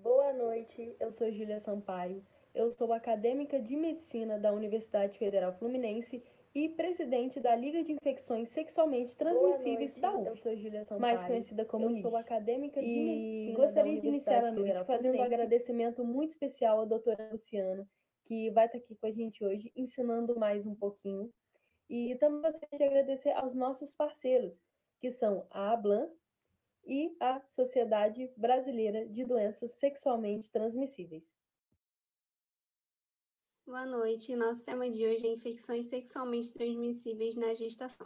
Boa noite, eu sou Júlia Sampaio, eu sou acadêmica de medicina da Universidade Federal Fluminense e presidente da Liga de Infecções Sexualmente Transmissíveis da UF, eu sou Júlia Sampaio, mais conhecida como NIS. Eu sou acadêmica de medicina. Gostaria de iniciar a noite fazendo um agradecimento muito especial à doutora Luciana, que vai estar aqui com a gente hoje, ensinando mais um pouquinho. E também gostaria de agradecer aos nossos parceiros, que são a ABLAN e a Sociedade Brasileira de Doenças Sexualmente Transmissíveis. Boa noite. Nosso tema de hoje é infecções sexualmente transmissíveis na gestação.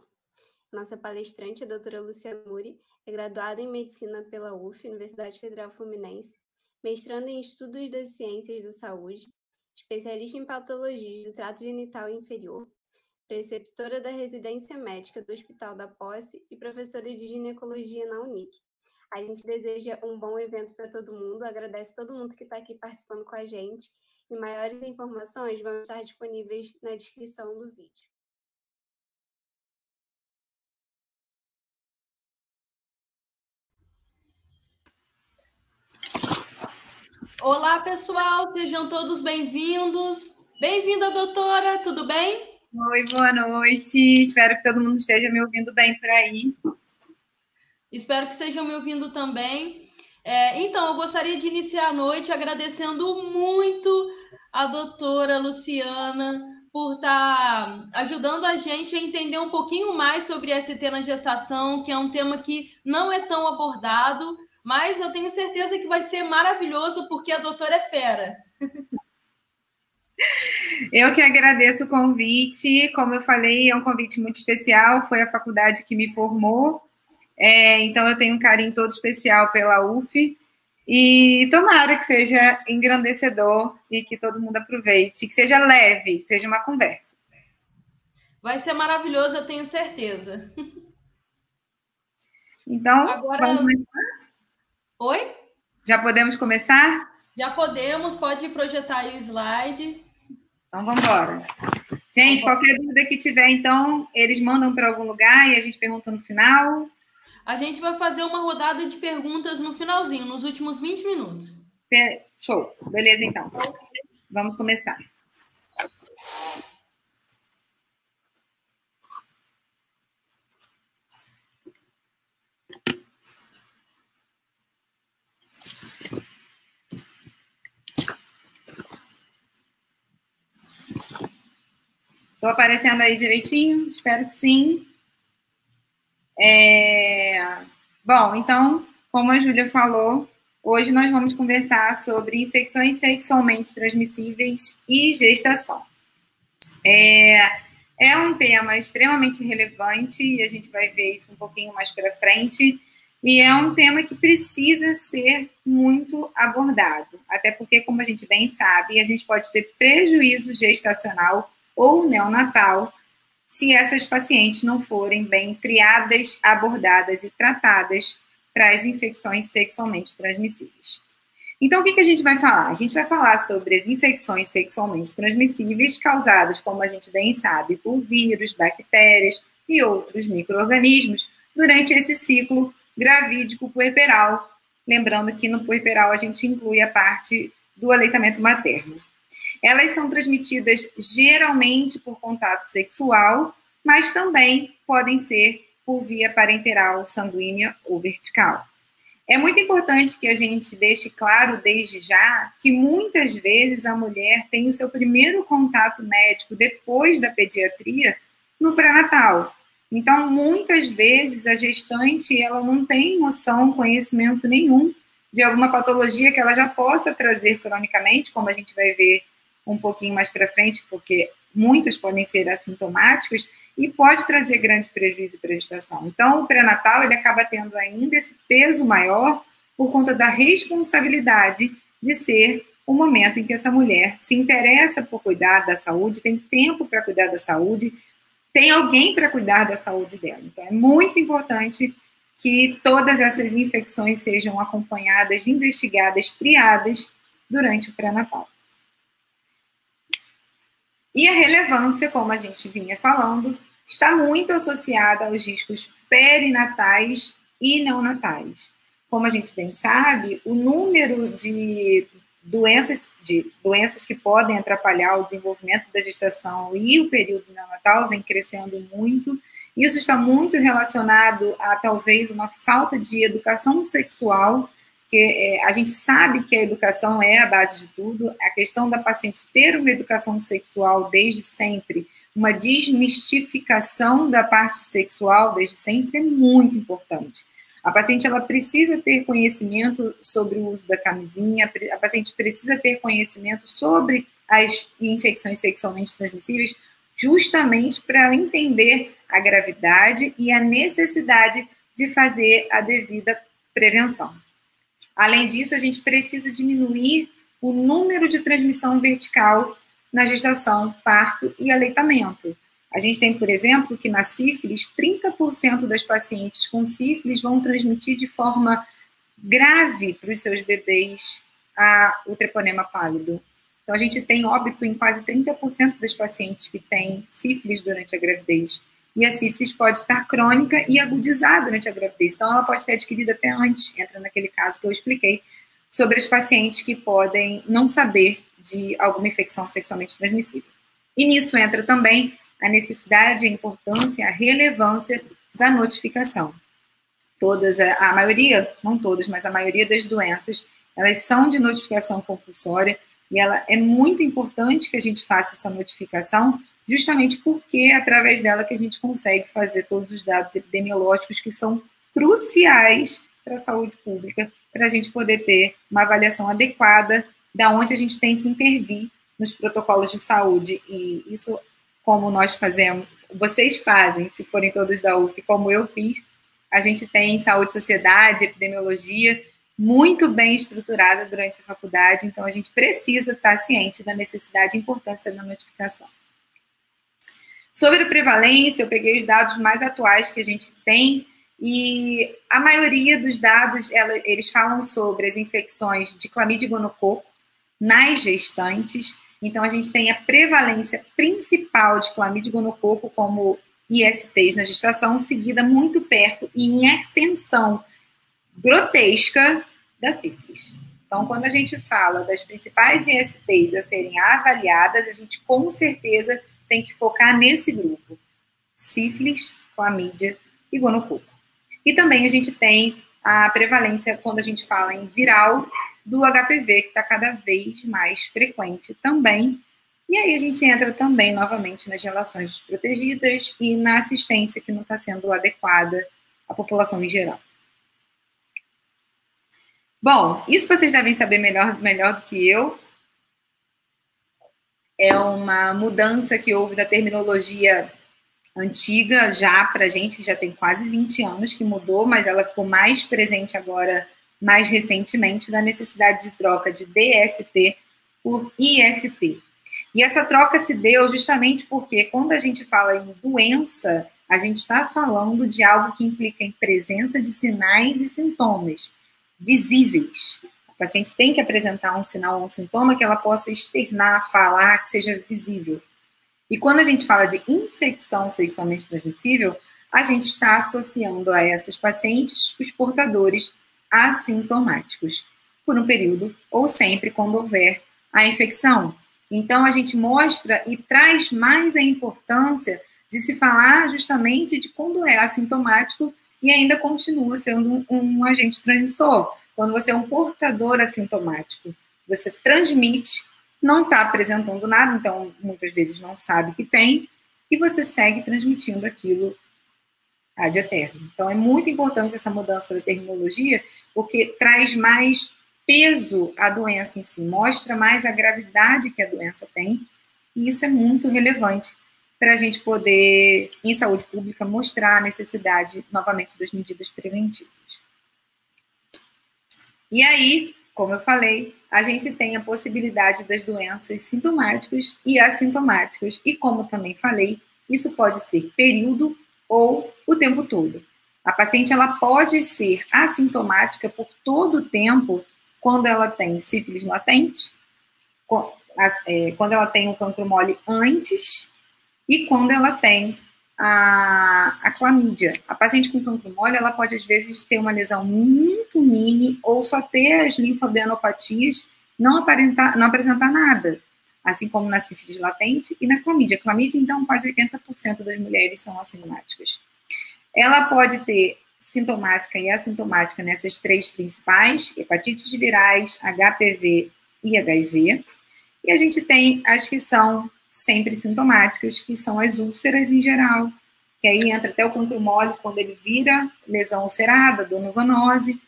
Nossa palestrante, a doutora Luciana Muri, é graduada em Medicina pela UF, Universidade Federal Fluminense, mestranda em Estudos das Ciências da Saúde, especialista em Patologia do Trato Genital Inferior, preceptora da Residência Médica do Hospital da Posse e professora de Ginecologia na Unic. A gente deseja um bom evento para todo mundo, agradece todo mundo que está aqui participando com a gente e maiores informações vão estar disponíveis na descrição do vídeo. Olá, pessoal, sejam todos bem-vindos. Bem-vinda, doutora, tudo bem? Oi, boa noite. Espero que todo mundo esteja me ouvindo bem por aí. Espero que estejam me ouvindo também. Então, eu gostaria de iniciar a noite agradecendo muito a doutora Luciana por estar ajudando a gente a entender um pouquinho mais sobre ST na gestação, que é um tema que não é tão abordado, mas eu tenho certeza que vai ser maravilhoso, porque a doutora é fera. Eu que agradeço o convite. Como eu falei, é um convite muito especial. Foi a faculdade que me formou. Então, eu tenho um carinho todo especial pela UF. E tomara que seja engrandecedor e que todo mundo aproveite. Que seja leve, que seja uma conversa. Vai ser maravilhoso, eu tenho certeza. Então, agora... vamos começar? Oi? Já podemos começar? Já podemos, pode projetar aí o slide. Então, vamos embora. Gente, qualquer dúvida que tiver, então, eles mandam para algum lugar e a gente pergunta no final. A gente vai fazer uma rodada de perguntas no finalzinho, nos últimos 20 minutos. Show. Beleza, então. Vamos começar. Estou aparecendo aí direitinho? Espero que sim. Bom, então, como a Júlia falou, hoje nós vamos conversar sobre infecções sexualmente transmissíveis e gestação. É um tema extremamente relevante e a gente vai ver isso um pouquinho mais para frente. E é um tema que precisa ser muito abordado, até porque, como a gente bem sabe, a gente pode ter prejuízo gestacional ou neonatal se essas pacientes não forem bem triadas, abordadas e tratadas para as infecções sexualmente transmissíveis. Então, o que a gente vai falar? A gente vai falar sobre as infecções sexualmente transmissíveis causadas, como a gente bem sabe, por vírus, bactérias e outros micro-organismos durante esse ciclo gravídico puerperal. Lembrando que no puerperal a gente inclui a parte do aleitamento materno. Elas são transmitidas geralmente por contato sexual, mas também podem ser por via parenteral, sanguínea ou vertical. É muito importante que a gente deixe claro desde já que muitas vezes a mulher tem o seu primeiro contato médico depois da pediatria no pré-natal. Então, muitas vezes a gestante ela não tem noção, conhecimento nenhum de alguma patologia que ela já possa trazer cronicamente, como a gente vai ver um pouquinho mais para frente, porque muitos podem ser assintomáticos e pode trazer grande prejuízo para a gestação. Então, o pré-natal ele acaba tendo ainda esse peso maior por conta da responsabilidade de ser o momento em que essa mulher se interessa por cuidar da saúde, tem tempo para cuidar da saúde, tem alguém para cuidar da saúde dela. Então, é muito importante que todas essas infecções sejam acompanhadas, investigadas, triadas durante o pré-natal. E a relevância, como a gente vinha falando, está muito associada aos riscos perinatais e neonatais. como a gente bem sabe, o número de doenças que podem atrapalhar o desenvolvimento da gestação e o período neonatal vem crescendo muito. Isso está muito relacionado a, talvez, uma falta de educação sexual, que a gente sabe que a educação é a base de tudo. A questão da paciente ter uma educação sexual desde sempre, uma desmistificação da parte sexual desde sempre é muito importante. A paciente ela precisa ter conhecimento sobre o uso da camisinha, a paciente precisa ter conhecimento sobre as infecções sexualmente transmissíveis, justamente para ela entender a gravidade e a necessidade de fazer a devida prevenção. Além disso, a gente precisa diminuir o número de transmissão vertical na gestação, parto e aleitamento. A gente tem, por exemplo, que na sífilis, 30% das pacientes com sífilis vão transmitir de forma grave para os seus bebês o treponema pálido. Então, a gente tem óbito em quase 30% das pacientes que têm sífilis durante a gravidez. E a sífilis pode estar crônica e agudizar durante a gravidez. Então, ela pode ter adquirido até antes, entra naquele caso que eu expliquei, sobre as pacientes que podem não saber de alguma infecção sexualmente transmissível. E nisso entra também a necessidade, a importância, a relevância da notificação. A maioria, não todas, mas a maioria das doenças, elas são de notificação compulsória e ela é muito importante que a gente faça essa notificação, justamente porque é através dela que a gente consegue fazer todos os dados epidemiológicos que são cruciais para a saúde pública, para a gente poder ter uma avaliação adequada da onde a gente tem que intervir nos protocolos de saúde. E isso, como nós fazemos, vocês fazem, se forem todos da UF, como eu fiz, a gente tem saúde, sociedade, epidemiologia muito bem estruturada durante a faculdade, então a gente precisa estar ciente da necessidade e importância da notificação. Sobre a prevalência, eu peguei os dados mais atuais que a gente tem e a maioria dos dados, eles falam sobre as infecções de clamídia e gonococo nas gestantes. Então, a gente tem a prevalência principal de clamídia e gonococo como ISTs na gestação, seguida muito perto e em ascensão grotesca da sífilis. Então, quando a gente fala das principais ISTs a serem avaliadas, a gente com certeza tem que focar nesse grupo: sífilis, clamídia e gonococo. E também a gente tem a prevalência, quando a gente fala em viral, do HPV, que está cada vez mais frequente também. E aí a gente entra também, novamente, nas relações desprotegidas e na assistência que não está sendo adequada à população em geral. Bom, isso vocês devem saber melhor do que eu. É uma mudança que houve da terminologia antiga já para a gente, que já tem quase 20 anos que mudou, mas ela ficou mais presente agora, mais recentemente, da necessidade de troca de DST por IST. E essa troca se deu justamente porque quando a gente fala em doença, a gente está falando de algo que implica em presença de sinais e sintomas visíveis. A paciente tem que apresentar um sinal ou um sintoma que ela possa externar, falar, que seja visível. E quando a gente fala de infecção sexualmente transmissível, a gente está associando a essas pacientes os portadores assintomáticos, por um período ou sempre quando houver a infecção. Então, a gente mostra e traz mais a importância de se falar justamente de quando é assintomático e ainda continua sendo um agente transmissor. Quando você é um portador assintomático, você transmite, não está apresentando nada, então muitas vezes não sabe que tem, e você segue transmitindo aquilo ad eterno. Então, é muito importante essa mudança da terminologia, porque traz mais peso à doença em si, mostra mais a gravidade que a doença tem, e isso é muito relevante para a gente poder, em saúde pública, mostrar a necessidade, novamente, das medidas preventivas. E aí, como eu falei, a gente tem a possibilidade das doenças sintomáticas e assintomáticas, e como também falei, isso pode ser período ou o tempo todo. A paciente ela pode ser assintomática por todo o tempo quando ela tem sífilis latente, quando ela tem o cancro mole antes e quando ela tem a clamídia. A paciente com cancro mole, ela pode, às vezes, ter uma lesão muito mini ou só ter as linfadenopatias, não apresentar nada, assim como na sífilis latente e na clamídia. A clamídia, então, quase 80% das mulheres são assintomáticas. Ela pode ter sintomática e assintomática nessas três principais, hepatites virais, HPV e HIV. E a gente tem as que são sempre sintomáticas, que são as úlceras em geral, que aí entra até o cancro mole, quando ele vira lesão ulcerada, donovanose.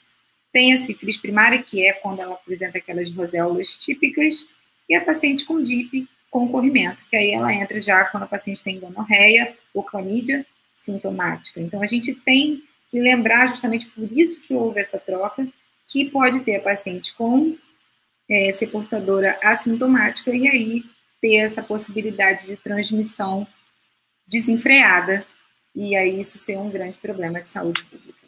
Tem a sífilis primária, que é quando ela apresenta aquelas roséolas típicas, e a paciente com DIP, com corrimento, que aí ela entra já quando a paciente tem gonorreia ou clamídia sintomática. Então, a gente tem que lembrar, justamente por isso que houve essa troca, que pode ter a paciente com ser portadora assintomática e aí ter essa possibilidade de transmissão desenfreada e aí isso ser um grande problema de saúde pública.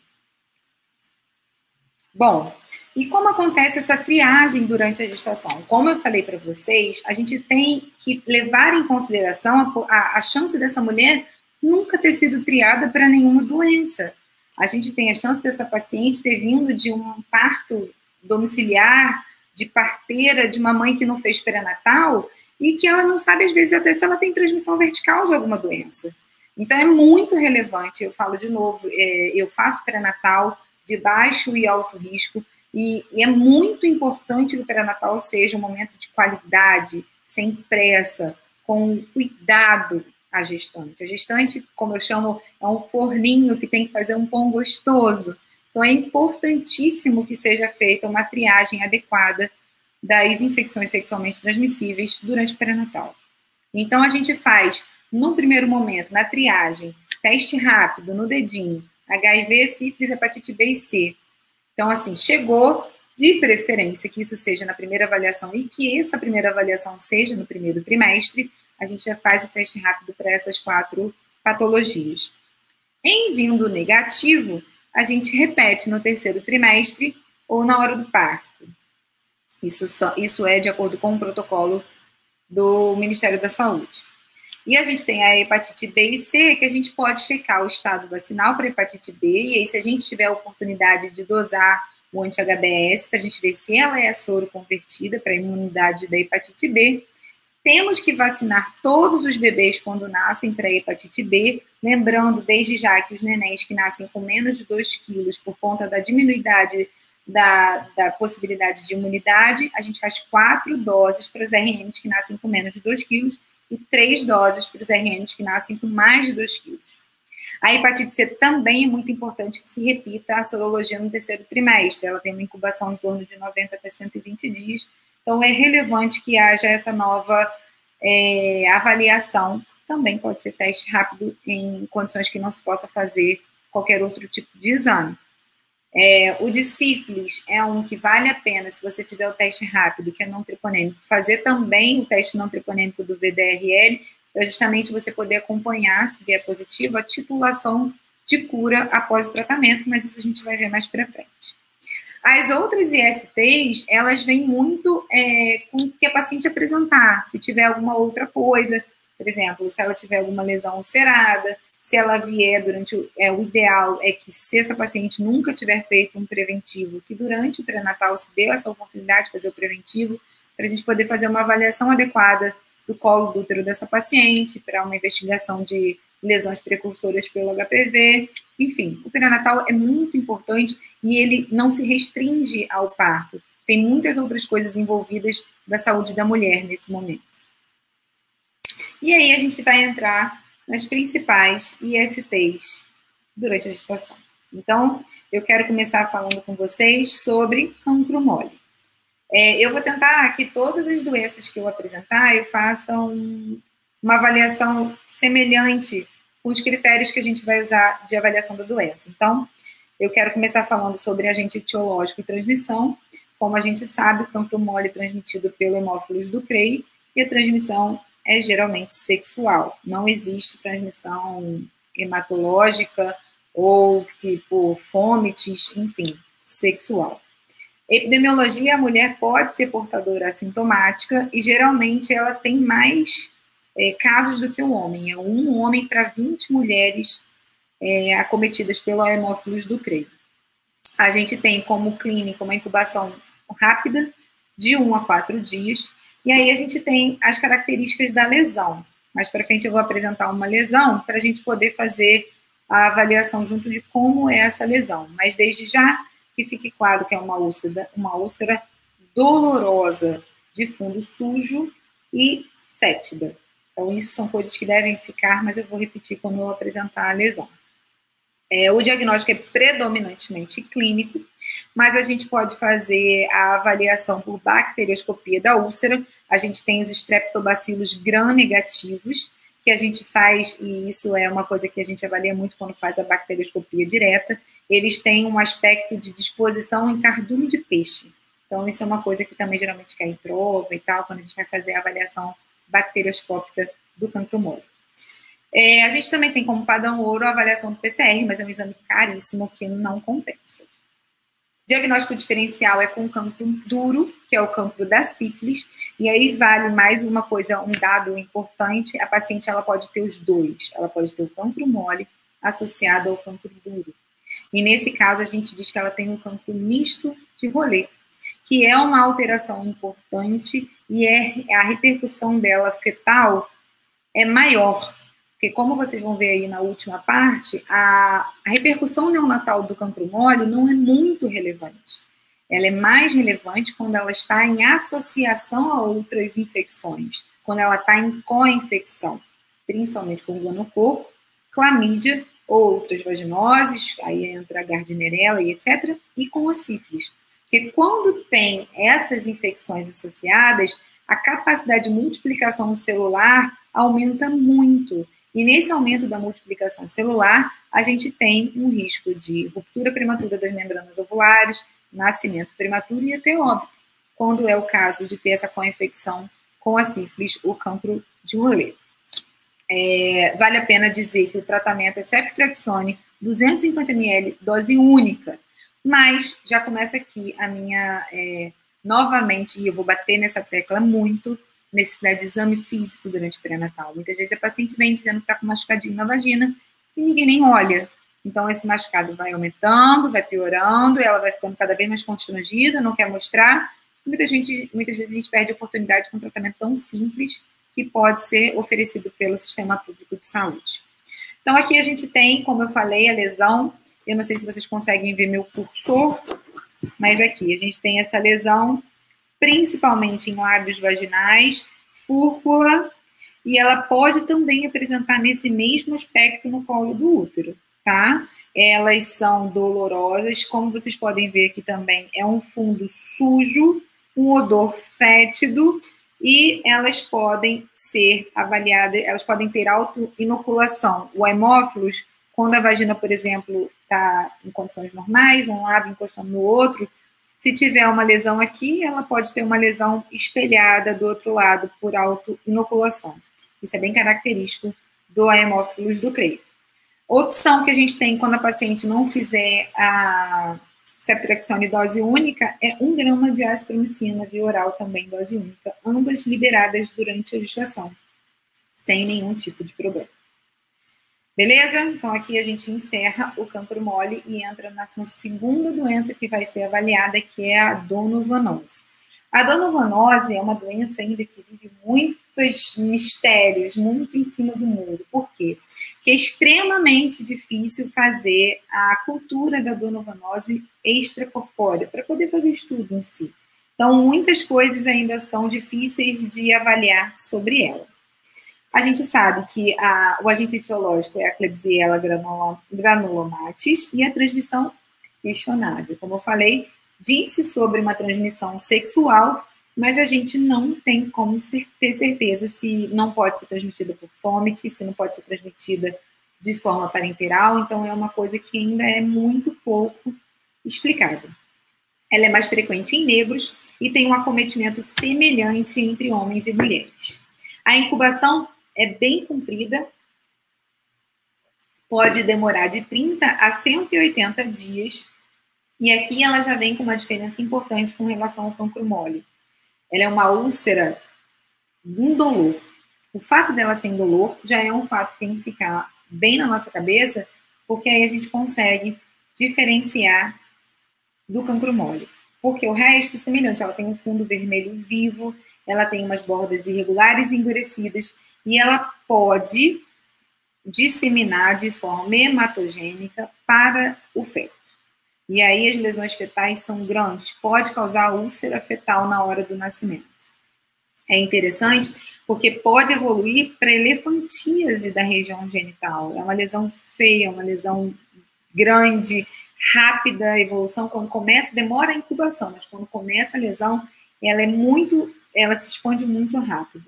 Bom, e como acontece essa triagem durante a gestação? Como eu falei para vocês, a gente tem que levar em consideração a chance dessa mulher nunca ter sido triada para nenhuma doença. A gente tem a chance dessa paciente ter vindo de um parto domiciliar, de parteira, de uma mãe que não fez pré-natal e que ela não sabe, às vezes, até se ela tem transmissão vertical de alguma doença. Então, é muito relevante, eu falo de novo, eu faço pré-natal de baixo e alto risco e é muito importante que o pré-natal seja um momento de qualidade, sem pressa, com cuidado à gestante. A gestante, como eu chamo, é um forninho que tem que fazer um pão gostoso. Então, é importantíssimo que seja feita uma triagem adequada das infecções sexualmente transmissíveis durante o pré-natal. Então, a gente faz, no primeiro momento, na triagem, teste rápido, no dedinho, HIV, sífilis, hepatite B e C. Então, assim, chegou, de preferência que isso seja na primeira avaliação e que essa primeira avaliação seja no primeiro trimestre, a gente já faz o teste rápido para essas 4 patologias. Em vindo negativo, a gente repete no terceiro trimestre ou na hora do parto. Isso é de acordo com o protocolo do Ministério da Saúde. E a gente tem a hepatite B e C, que a gente pode checar o estado vacinal para hepatite B, e aí se a gente tiver a oportunidade de dosar o anti-HBS, para a gente ver se ela é soro convertida para a imunidade da hepatite B. Temos que vacinar todos os bebês quando nascem para hepatite B, lembrando desde já que os nenéns que nascem com menos de 2 quilos por conta da diminuidade da possibilidade de imunidade, a gente faz 4 doses para os RNs que nascem com menos de 2 quilos e 3 doses para os RNs que nascem com mais de 2 quilos. A hepatite C também é muito importante que se repita a sorologia no terceiro trimestre. Ela tem uma incubação em torno de 90 até 120 dias. Então, é relevante que haja essa nova avaliação. Também pode ser teste rápido em condições que não se possa fazer qualquer outro tipo de exame. O de sífilis é um que vale a pena, se você fizer o teste rápido, que é não treponêmico, fazer também o teste não treponêmico do VDRL, para justamente você poder acompanhar, se vier positivo, a titulação de cura após o tratamento, mas isso a gente vai ver mais para frente. As outras ISTs, elas vêm muito com o que a paciente apresentar, se tiver alguma outra coisa, por exemplo, se ela tiver alguma lesão ulcerada, se ela vier durante o ideal é que se essa paciente nunca tiver feito um preventivo, que durante o pré-natal se deu essa oportunidade de fazer o preventivo, para a gente poder fazer uma avaliação adequada do colo do útero dessa paciente, para uma investigação de lesões precursoras pelo HPV, enfim, o pré-natal é muito importante e ele não se restringe ao parto. Tem muitas outras coisas envolvidas da saúde da mulher nesse momento. E aí a gente vai entrar nas principais ISTs durante a gestação. Então, eu quero começar falando com vocês sobre cancro mole. Eu vou tentar que todas as doenças que eu apresentar, eu faça uma avaliação semelhante com os critérios que a gente vai usar de avaliação da doença. Então, eu quero começar falando sobre agente etiológico e transmissão. Como a gente sabe, o cancro mole é transmitido pelo hemófilos do CREI e a transmissão é geralmente sexual. Não existe transmissão hematológica ou tipo fomites, enfim, sexual. Epidemiologia, a mulher pode ser portadora assintomática e geralmente ela tem mais casos do que o homem. É um homem para 20 mulheres acometidas pelo Haemophilus ducreyi. A gente tem como clínica uma incubação rápida, de 1 a 4 dias, e aí a gente tem as características da lesão. Mais para frente eu vou apresentar uma lesão para a gente poder fazer a avaliação junto de como é essa lesão. Mas desde já que fique claro que é uma úlcera dolorosa, de fundo sujo e fétida. Então isso são coisas que devem ficar, mas eu vou repetir quando eu apresentar a lesão. O diagnóstico é predominantemente clínico, mas a gente pode fazer a avaliação por bacterioscopia da úlcera. A gente tem os streptobacilos gram-negativos, que a gente faz, e isso é uma coisa que a gente avalia muito quando faz a bacterioscopia direta. Eles têm um aspecto de disposição em cardume de peixe. Então, isso é uma coisa que também geralmente cai em prova e tal, quando a gente vai fazer a avaliação bacterioscópica do cancro mole. A gente também tem como padrão ouro a avaliação do PCR, mas é um exame caríssimo que não compensa. Diagnóstico diferencial é com cancro duro, que é o cancro da sífilis, e aí vale mais uma coisa, um dado importante, a paciente ela pode ter os dois, ela pode ter o cancro mole associado ao cancro duro. E nesse caso a gente diz que ela tem um cancro misto de rolê, que é uma alteração importante e a repercussão dela fetal é maior. Porque, como vocês vão ver aí na última parte, a repercussão neonatal do cancro mole não é muito relevante. Ela é mais relevante quando ela está em associação a outras infecções, quando ela está em co-infecção, principalmente com gonococo, clamídia ou outras vaginoses, aí entra a gardnerella e etc., e com a sífilis. Porque quando tem essas infecções associadas, a capacidade de multiplicação celular aumenta muito. E nesse aumento da multiplicação celular, a gente tem um risco de ruptura prematura das membranas ovulares, nascimento prematuro e até óbito, quando é o caso de ter essa co-infecção com a sífilis, o cancro de rolê. Vale a pena dizer que o tratamento é ceftriaxone, 250 ml, dose única, mas já começa aqui a minha, novamente, e eu vou bater nessa tecla muito, necessidade de exame físico durante o pré-natal. Muitas vezes a paciente vem dizendo que está com machucadinho na vagina e ninguém nem olha. Então, esse machucado vai aumentando, vai piorando, ela vai ficando cada vez mais constrangida, não quer mostrar. Muitas vezes a gente perde a oportunidade com um tratamento tão simples que pode ser oferecido pelo sistema público de saúde. Então, aqui a gente tem, como eu falei, a lesão. Eu não sei se vocês conseguem ver meu cursor, mas aqui a gente tem essa lesão principalmente em lábios vaginais, fúrcula, e ela pode também apresentar nesse mesmo aspecto no colo do útero, tá? Elas são dolorosas, como vocês podem ver aqui também, é um fundo sujo, um odor fétido, e elas podem ser avaliadas, elas podem ter autoinoculação. O Haemophilus, quando a vagina, por exemplo, está em condições normais, um lábio encostando no outro, se tiver uma lesão aqui, ela pode ter uma lesão espelhada do outro lado por autoinoculação. Isso é bem característico do Haemophilus ducreyi. Opção que a gente tem quando a paciente não fizer a ceftriaxone dose única é 1 grama de azitromicina via oral também dose única, ambas liberadas durante a gestação, sem nenhum tipo de problema. Beleza? Então, aqui a gente encerra o cancro mole e entra na segunda doença que vai ser avaliada, que é a donovanose. A donovanose é uma doença ainda que vive muitos mistérios, muito em cima do muro. Por quê? Porque é extremamente difícil fazer a cultura da donovanose extracorpórea, para poder fazer estudo em si. Então, muitas coisas ainda são difíceis de avaliar sobre ela. A gente sabe que o agente etiológico é a Klebsiella granulomatis e a transmissão questionável. Como eu falei, diz-se sobre uma transmissão sexual, mas a gente não tem como ter certeza se não pode ser transmitida por fômite, se não pode ser transmitida de forma parenteral, então é uma coisa que ainda é muito pouco explicada. Ela é mais frequente em negros e tem um acometimento semelhante entre homens e mulheres. A incubação é bem comprida, pode demorar de 30 a 180 dias, e aqui ela já vem com uma diferença importante com relação ao cancro mole. Ela é uma úlcera indolor. O fato dela ser indolor já é um fato que tem que ficar bem na nossa cabeça, porque aí a gente consegue diferenciar do cancro mole. Porque o resto é semelhante, ela tem um fundo vermelho vivo, ela tem umas bordas irregulares e endurecidas, e ela pode disseminar de forma hematogênica para o feto. E aí as lesões fetais são grandes, pode causar úlcera fetal na hora do nascimento. É interessante porque pode evoluir para elefantíase da região genital. É uma lesão feia, uma lesão grande, rápida a evolução. Quando começa, demora a incubação, mas quando começa a lesão, ela se expande muito rápido.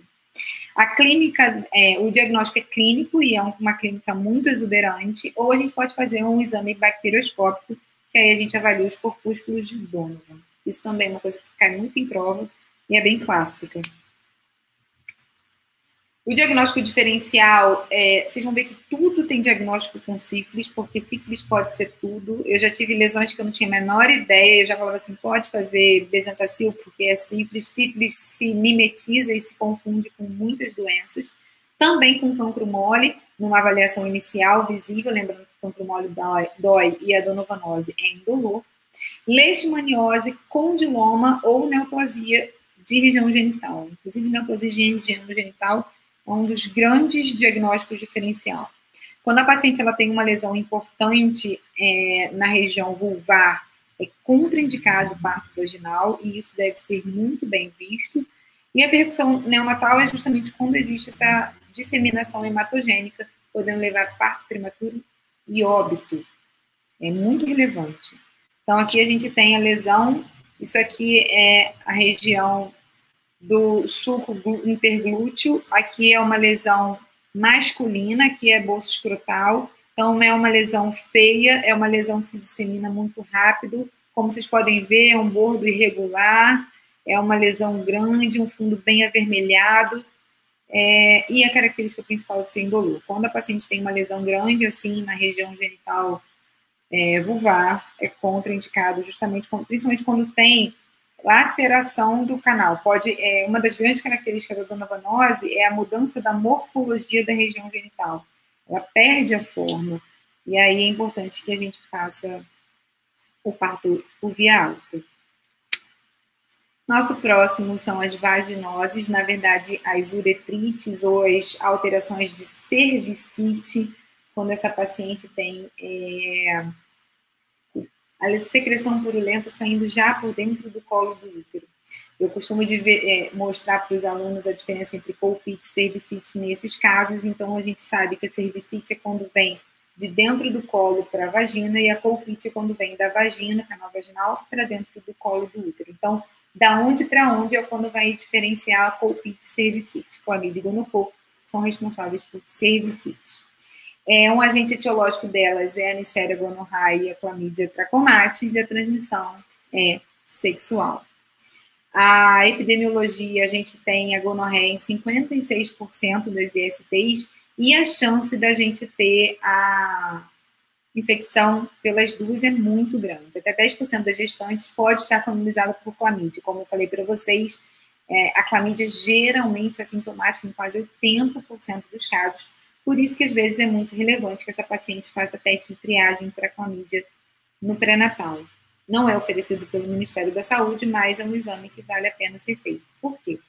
A clínica, o diagnóstico é clínico e é uma clínica muito exuberante, ou a gente pode fazer um exame bacterioscópico, que aí a gente avalia os corpúsculos de Donovan. Isso também é uma coisa que cai muito em prova e é bem clássica. O diagnóstico diferencial, vocês vão ver que tudo tem diagnóstico com sífilis, porque sífilis pode ser tudo. Eu já tive lesões que eu não tinha a menor ideia, eu já falava assim, pode fazer Bezentacil porque é sífilis. Sífilis se mimetiza e se confunde com muitas doenças. Também com cancro mole, numa avaliação inicial visível, lembrando que o cancro mole dói e a donovanose é indolor. Leishmaniose, condiloma ou neoplasia de região genital. Inclusive, neoplasia de região genital é um dos grandes diagnósticos diferencial. Quando a paciente ela tem uma lesão importante na região vulvar, é contraindicado o parto vaginal, e isso deve ser muito bem visto. E a percussão neonatal é justamente quando existe essa disseminação hematogênica, podendo levar a parto prematuro e óbito. É muito relevante. Então, aqui a gente tem a lesão, isso aqui é a região do sulco interglúteo, aqui é uma lesão masculina, aqui é bolsa escrotal, então é uma lesão feia, é uma lesão que se dissemina muito rápido, como vocês podem ver, é um bordo irregular, é uma lesão grande, um fundo bem avermelhado, e a característica principal de ser indolor. Quando a paciente tem uma lesão grande, assim, na região genital vulvar, é contraindicado, justamente, principalmente quando tem laceração do canal. Uma das grandes características da donovanose é a mudança da morfologia da região genital. Ela perde a forma. E aí é importante que a gente faça o parto por via alta. Nosso próximo são as vaginoses, na verdade, as uretrites ou as alterações de cervicite, quando essa paciente tem a secreção purulenta saindo já por dentro do colo do útero. Eu costumo mostrar para os alunos a diferença entre colpite e cervicite nesses casos, então a gente sabe que a cervicite é quando vem de dentro do colo para a vagina e a colpite é quando vem da vagina, canal vaginal, para dentro do colo do útero. Então, da onde para onde é quando vai diferenciar a colpite e cervicite. Clamídia e gonococo são responsáveis por cervicite. Um agente etiológico delas é a Neisseria gonorrhoeae e a Chlamydia trachomatis, e a transmissão é sexual. A epidemiologia, a gente tem a gonorreia em 56% das ISTs, e a chance da gente ter a infecção pelas duas é muito grande. Até 10% das gestantes pode estar colonizada por clamídia. Como eu falei para vocês, a clamídia geralmente é sintomática em quase 80% dos casos. Por isso que, às vezes, é muito relevante que essa paciente faça teste de triagem para clamídia no pré-natal. Não é oferecido pelo Ministério da Saúde, mas é um exame que vale a pena ser feito. Por quê?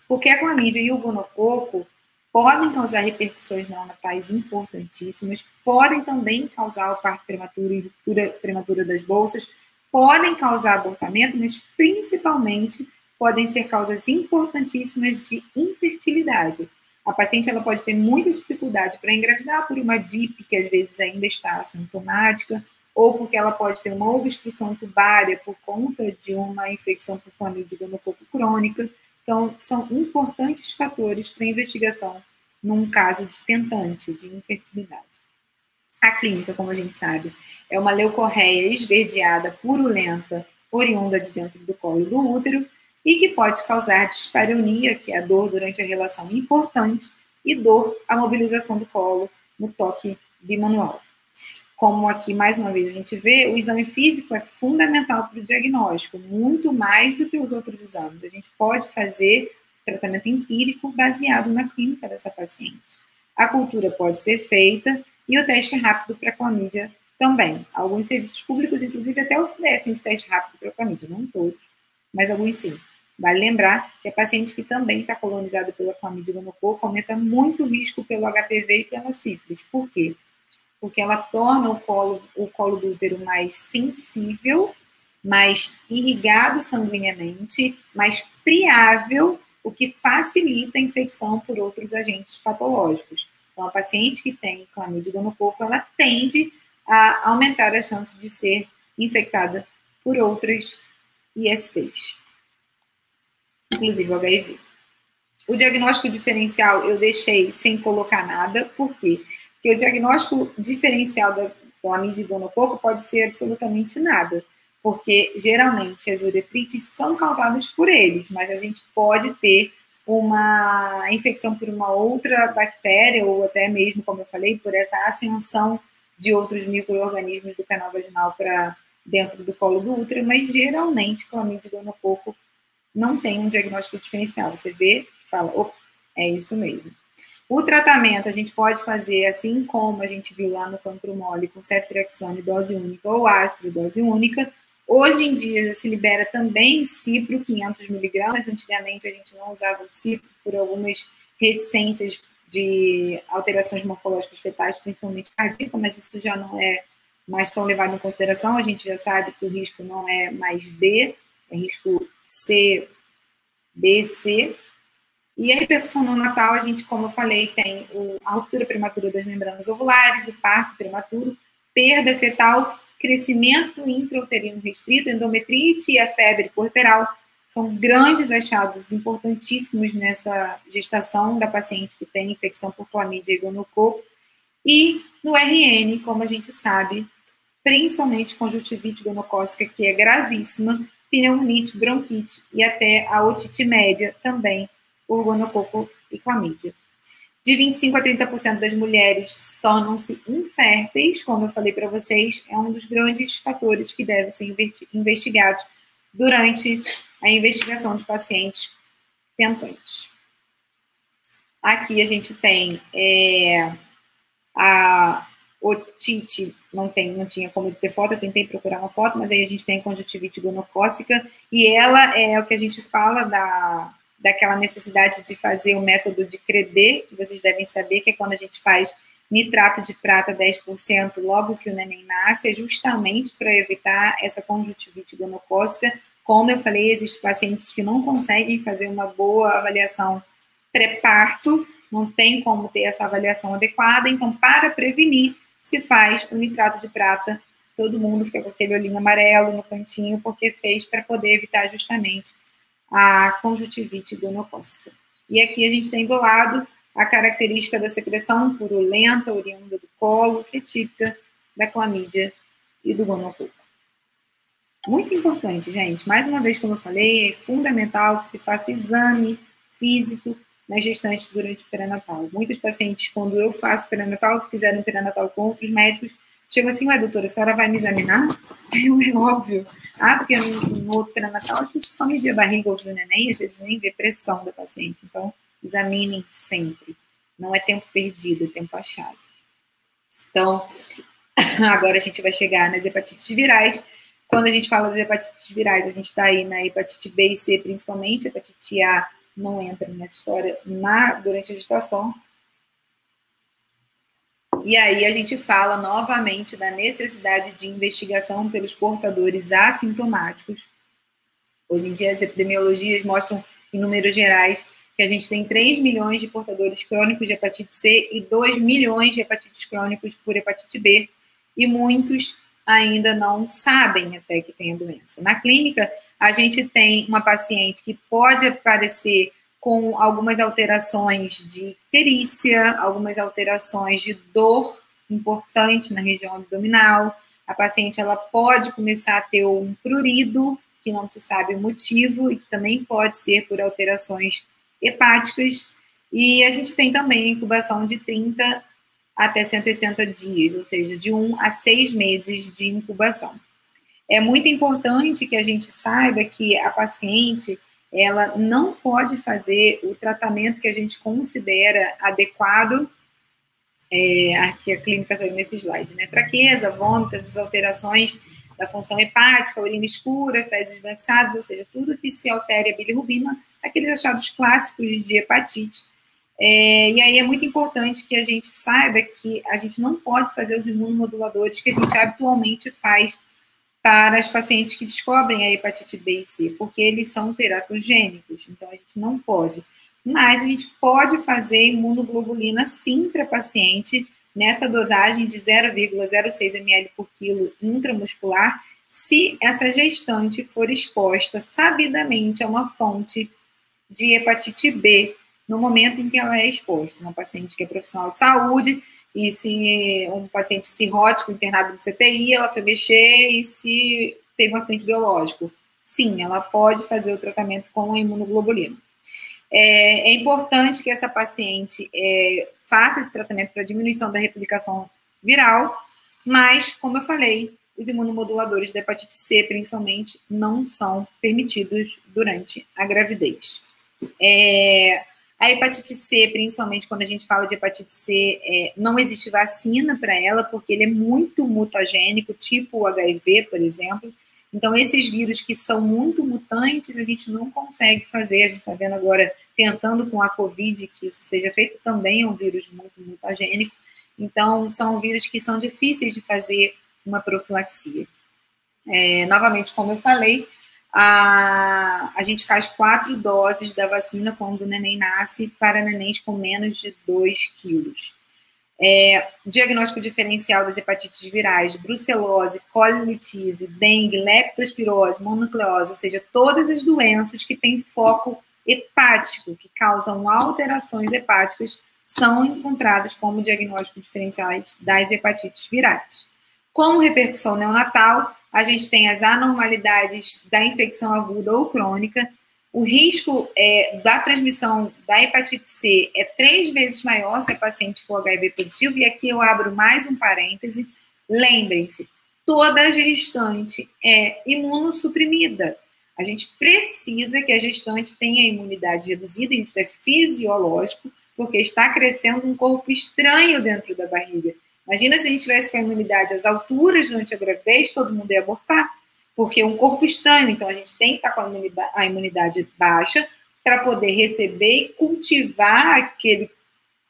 Porque a clamídia e o gonococo podem causar repercussões neonatais importantíssimas, podem também causar o parto prematuro e ruptura prematura das bolsas, podem causar abortamento, mas principalmente podem ser causas importantíssimas de infertilidade. A paciente ela pode ter muita dificuldade para engravidar por uma DIP, que às vezes ainda está assintomática, ou porque ela pode ter uma obstrução tubária por conta de uma infecção por clamídia gonococo crônica. Então, são importantes fatores para a investigação num caso de tentante, de infertilidade. A clínica, como a gente sabe, é uma leucorreia esverdeada, purulenta, oriunda de dentro do colo do útero, e que pode causar dispareunia, que é a dor durante a relação importante, e dor, a mobilização do colo no toque bimanual. Como aqui, mais uma vez, a gente vê, o exame físico é fundamental para o diagnóstico, muito mais do que os outros exames. A gente pode fazer tratamento empírico baseado na clínica dessa paciente. A cultura pode ser feita e o teste rápido para clamídia também. Alguns serviços públicos, inclusive, até oferecem esse teste rápido para clamídia, não todos, mas alguns sim. Vale lembrar que a paciente que também está colonizada pela clamídia gonococo aumenta muito o risco pelo HPV e pela sífilis. Por quê? Porque ela torna o colo do útero mais sensível, mais irrigado sanguineamente, mais friável, o que facilita a infecção por outros agentes patológicos. Então, a paciente que tem clamídia gonococo, ela tende a aumentar a chance de ser infectada por outras ISTs, inclusive o HIV. O diagnóstico diferencial eu deixei sem colocar nada, por quê? Porque o diagnóstico diferencial da clamídia gonococo pode ser absolutamente nada, porque geralmente as uretrites são causadas por eles, mas a gente pode ter uma infecção por uma outra bactéria, ou até mesmo, como eu falei, por essa ascensão de outros micro-organismos do canal vaginal para dentro do colo do útero, mas geralmente clamídia gonococo não tem um diagnóstico diferencial. Você vê, fala, opa, é isso mesmo. O tratamento a gente pode fazer, assim como a gente viu lá no cancro mole, com ceftriaxone dose única ou ácido dose única. Hoje em dia já se libera também cipro 500 mg. Antigamente a gente não usava o cipro por algumas reticências de alterações morfológicas fetais, principalmente cardíacas, mas isso já não é mais tão levado em consideração. A gente já sabe que o risco não é mais D, é risco C, B, C. E a repercussão neonatal, a gente, como eu falei, tem a ruptura prematura das membranas ovulares, o parto prematuro, perda fetal, crescimento intrauterino restrito, endometrite e a febre puerperal. São grandes achados importantíssimos nessa gestação da paciente que tem infecção por clamídia e gonococo. E no RN, como a gente sabe, principalmente conjuntivite gonocócica, que é gravíssima, pneumonite, bronquite e até a otite média também, por gonococo e clamídia. De 25% a 30% das mulheres tornam-se inférteis, como eu falei para vocês, é um dos grandes fatores que devem ser investigados durante a investigação de pacientes tentantes. Aqui a gente tem a otite, não tinha como ter foto, eu tentei procurar uma foto, mas aí a gente tem conjuntivite gonocócica, e ela é o que a gente fala daquela necessidade de fazer o método de CREDE, que vocês devem saber, que é quando a gente faz nitrato de prata 10% logo que o neném nasce, é justamente para evitar essa conjuntivite gonocócica. Como eu falei, existem pacientes que não conseguem fazer uma boa avaliação pré-parto, não tem como ter essa avaliação adequada, então, para prevenir, se faz o nitrato de prata, todo mundo fica com aquele olhinho amarelo no cantinho, porque fez para poder evitar justamente a conjuntivite gonocócica. E aqui a gente tem do lado a característica da secreção purulenta, oriunda do colo, que é típica da clamídia e do gonococo. Muito importante, gente. Mais uma vez, como eu falei, é fundamental que se faça exame físico nas gestantes durante o pré-natal. Muitos pacientes, quando eu faço pré-natal, que fizeram pré-natal com outros médicos, chegam assim, ué, doutora, a senhora vai me examinar? É óbvio. Porque no outro pré-natal a gente só media a barriga ou do neném, às vezes nem vê pressão da paciente. Então, examinem sempre. Não é tempo perdido, é tempo achado. Então, agora a gente vai chegar nas hepatites virais. Quando a gente fala das hepatites virais, a gente está aí na hepatite B e C, principalmente. A hepatite A não entra nessa história durante a gestação. E aí a gente fala novamente da necessidade de investigação pelos portadores assintomáticos. Hoje em dia as epidemiologias mostram, em números gerais, que a gente tem 3 milhões de portadores crônicos de hepatite C e 2 milhões de hepatites crônicos por hepatite B, e muitos ainda não sabem até que tem a doença. Na clínica, a gente tem uma paciente que pode aparecer com algumas alterações de icterícia, algumas alterações de dor importante na região abdominal. A paciente ela pode começar a ter um prurido, que não se sabe o motivo, e que também pode ser por alterações hepáticas. E a gente tem também a incubação de 30 até 180 dias, ou seja, de 1 a 6 meses de incubação. É muito importante que a gente saiba que a paciente ela não pode fazer o tratamento que a gente considera adequado, aqui a clínica saiu nesse slide, né? Fraqueza, vômito, essas alterações da função hepática, urina escura, fezes esbranquiçadas, ou seja, tudo que se altere a bilirrubina, aqueles achados clássicos de hepatite. E aí é muito importante que a gente saiba que a gente não pode fazer os imunomoduladores que a gente habitualmente faz para as pacientes que descobrem a hepatite B e C, porque eles são teratogênicos, então a gente não pode. Mas a gente pode fazer imunoglobulina sim para paciente nessa dosagem de 0,06 ml por quilo intramuscular, se essa gestante for exposta sabidamente a uma fonte de hepatite B no momento em que ela é exposta. Uma paciente que é profissional de saúde, e se um paciente cirrótico internado no CTI, ela foi mexer e se teve um acidente biológico. Sim, ela pode fazer o tratamento com a imunoglobulina. É importante que essa paciente faça esse tratamento para diminuição da replicação viral, mas, como eu falei, os imunomoduladores da hepatite C, principalmente, não são permitidos durante a gravidez. A hepatite C, principalmente quando a gente fala de hepatite C, não existe vacina para ela, porque ele é muito mutagênico, tipo o HIV, por exemplo. Então, esses vírus que são muito mutantes, a gente não consegue fazer. A gente está vendo agora, tentando com a Covid, que isso seja feito, também é um vírus muito mutagênico. Então, são vírus que são difíceis de fazer uma profilaxia. Novamente, como eu falei, a gente faz 4 doses da vacina quando o neném nasce para nenéns com menos de 2 quilos. Diagnóstico diferencial das hepatites virais, brucelose, colilitise, dengue, leptospirose, mononucleose, ou seja, todas as doenças que têm foco hepático, que causam alterações hepáticas, são encontradas como diagnóstico diferenciais das hepatites virais. Como repercussão neonatal, a gente tem as anormalidades da infecção aguda ou crônica. O risco da transmissão da hepatite C é 3 vezes maior se a paciente for HIV positivo. E aqui eu abro mais um parêntese. Lembrem-se, toda gestante é imunossuprimida. A gente precisa que a gestante tenha imunidade reduzida, isso é fisiológico, porque está crescendo um corpo estranho dentro da barriga. Imagina se a gente tivesse com a imunidade às alturas durante a gravidez, todo mundo ia abortar, porque é um corpo estranho. Então, a gente tem que estar com a imunidade baixa para poder receber e cultivar aquele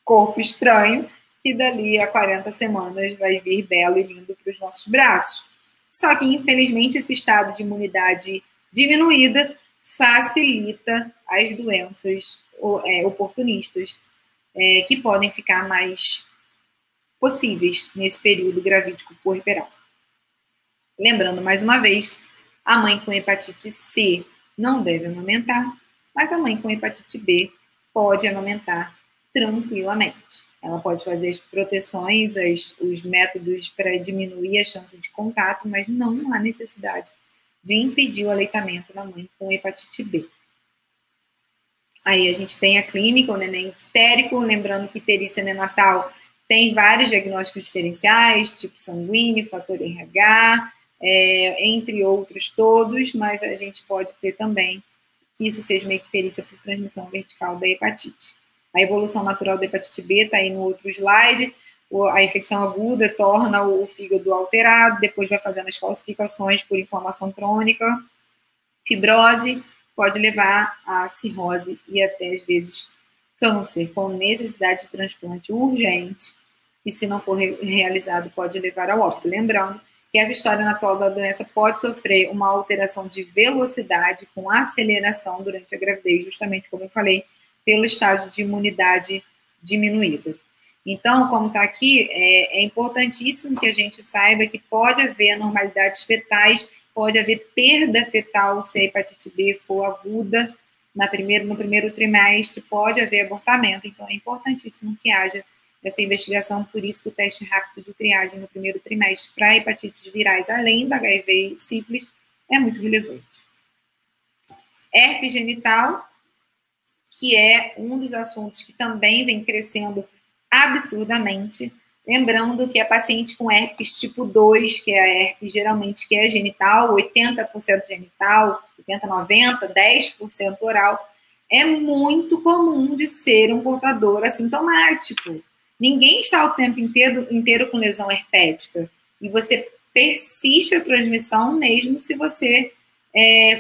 corpo estranho que dali a 40 semanas vai vir belo e lindo para os nossos braços. Só que, infelizmente, esse estado de imunidade diminuída facilita as doenças oportunistas que podem ficar mais possíveis nesse período gravídico puerperal. Lembrando, mais uma vez, a mãe com hepatite C não deve amamentar, mas a mãe com hepatite B pode amamentar tranquilamente. Ela pode fazer as proteções, os métodos para diminuir a chance de contato, mas não há necessidade de impedir o aleitamento da mãe com hepatite B. Aí a gente tem a clínica, o neném ictérico, lembrando que icterícia neonatal tem vários diagnósticos diferenciais, tipo sanguíneo, fator RH, entre outros todos, mas a gente pode ter também que isso seja uma icterícia por transmissão vertical da hepatite. A evolução natural da hepatite B está aí no outro slide. A infecção aguda torna o fígado alterado, depois vai fazendo as calcificações por inflamação crônica. Fibrose pode levar a cirrose e até, às vezes, câncer, com necessidade de transplante urgente, e se não for realizado, pode levar ao óbito. Lembrando que essa história natural da doença pode sofrer uma alteração de velocidade com aceleração durante a gravidez, justamente como eu falei, pelo estágio de imunidade diminuída. Então, como está aqui, é importantíssimo que a gente saiba que pode haver anormalidades fetais, pode haver perda fetal se a hepatite B for aguda no primeiro trimestre, pode haver abortamento. Então, é importantíssimo que haja essa investigação, por isso que o teste rápido de triagem no primeiro trimestre para hepatites virais, além da HIV e sífilis, é muito relevante. Herpes genital, que é um dos assuntos que também vem crescendo absurdamente. Lembrando que a paciente com herpes tipo 2, que é a herpes geralmente que é genital, 80% genital, 80, 90, 10% oral, é muito comum de ser um portador assintomático. Ninguém está o tempo inteiro com lesão herpética. E você persiste a transmissão mesmo se você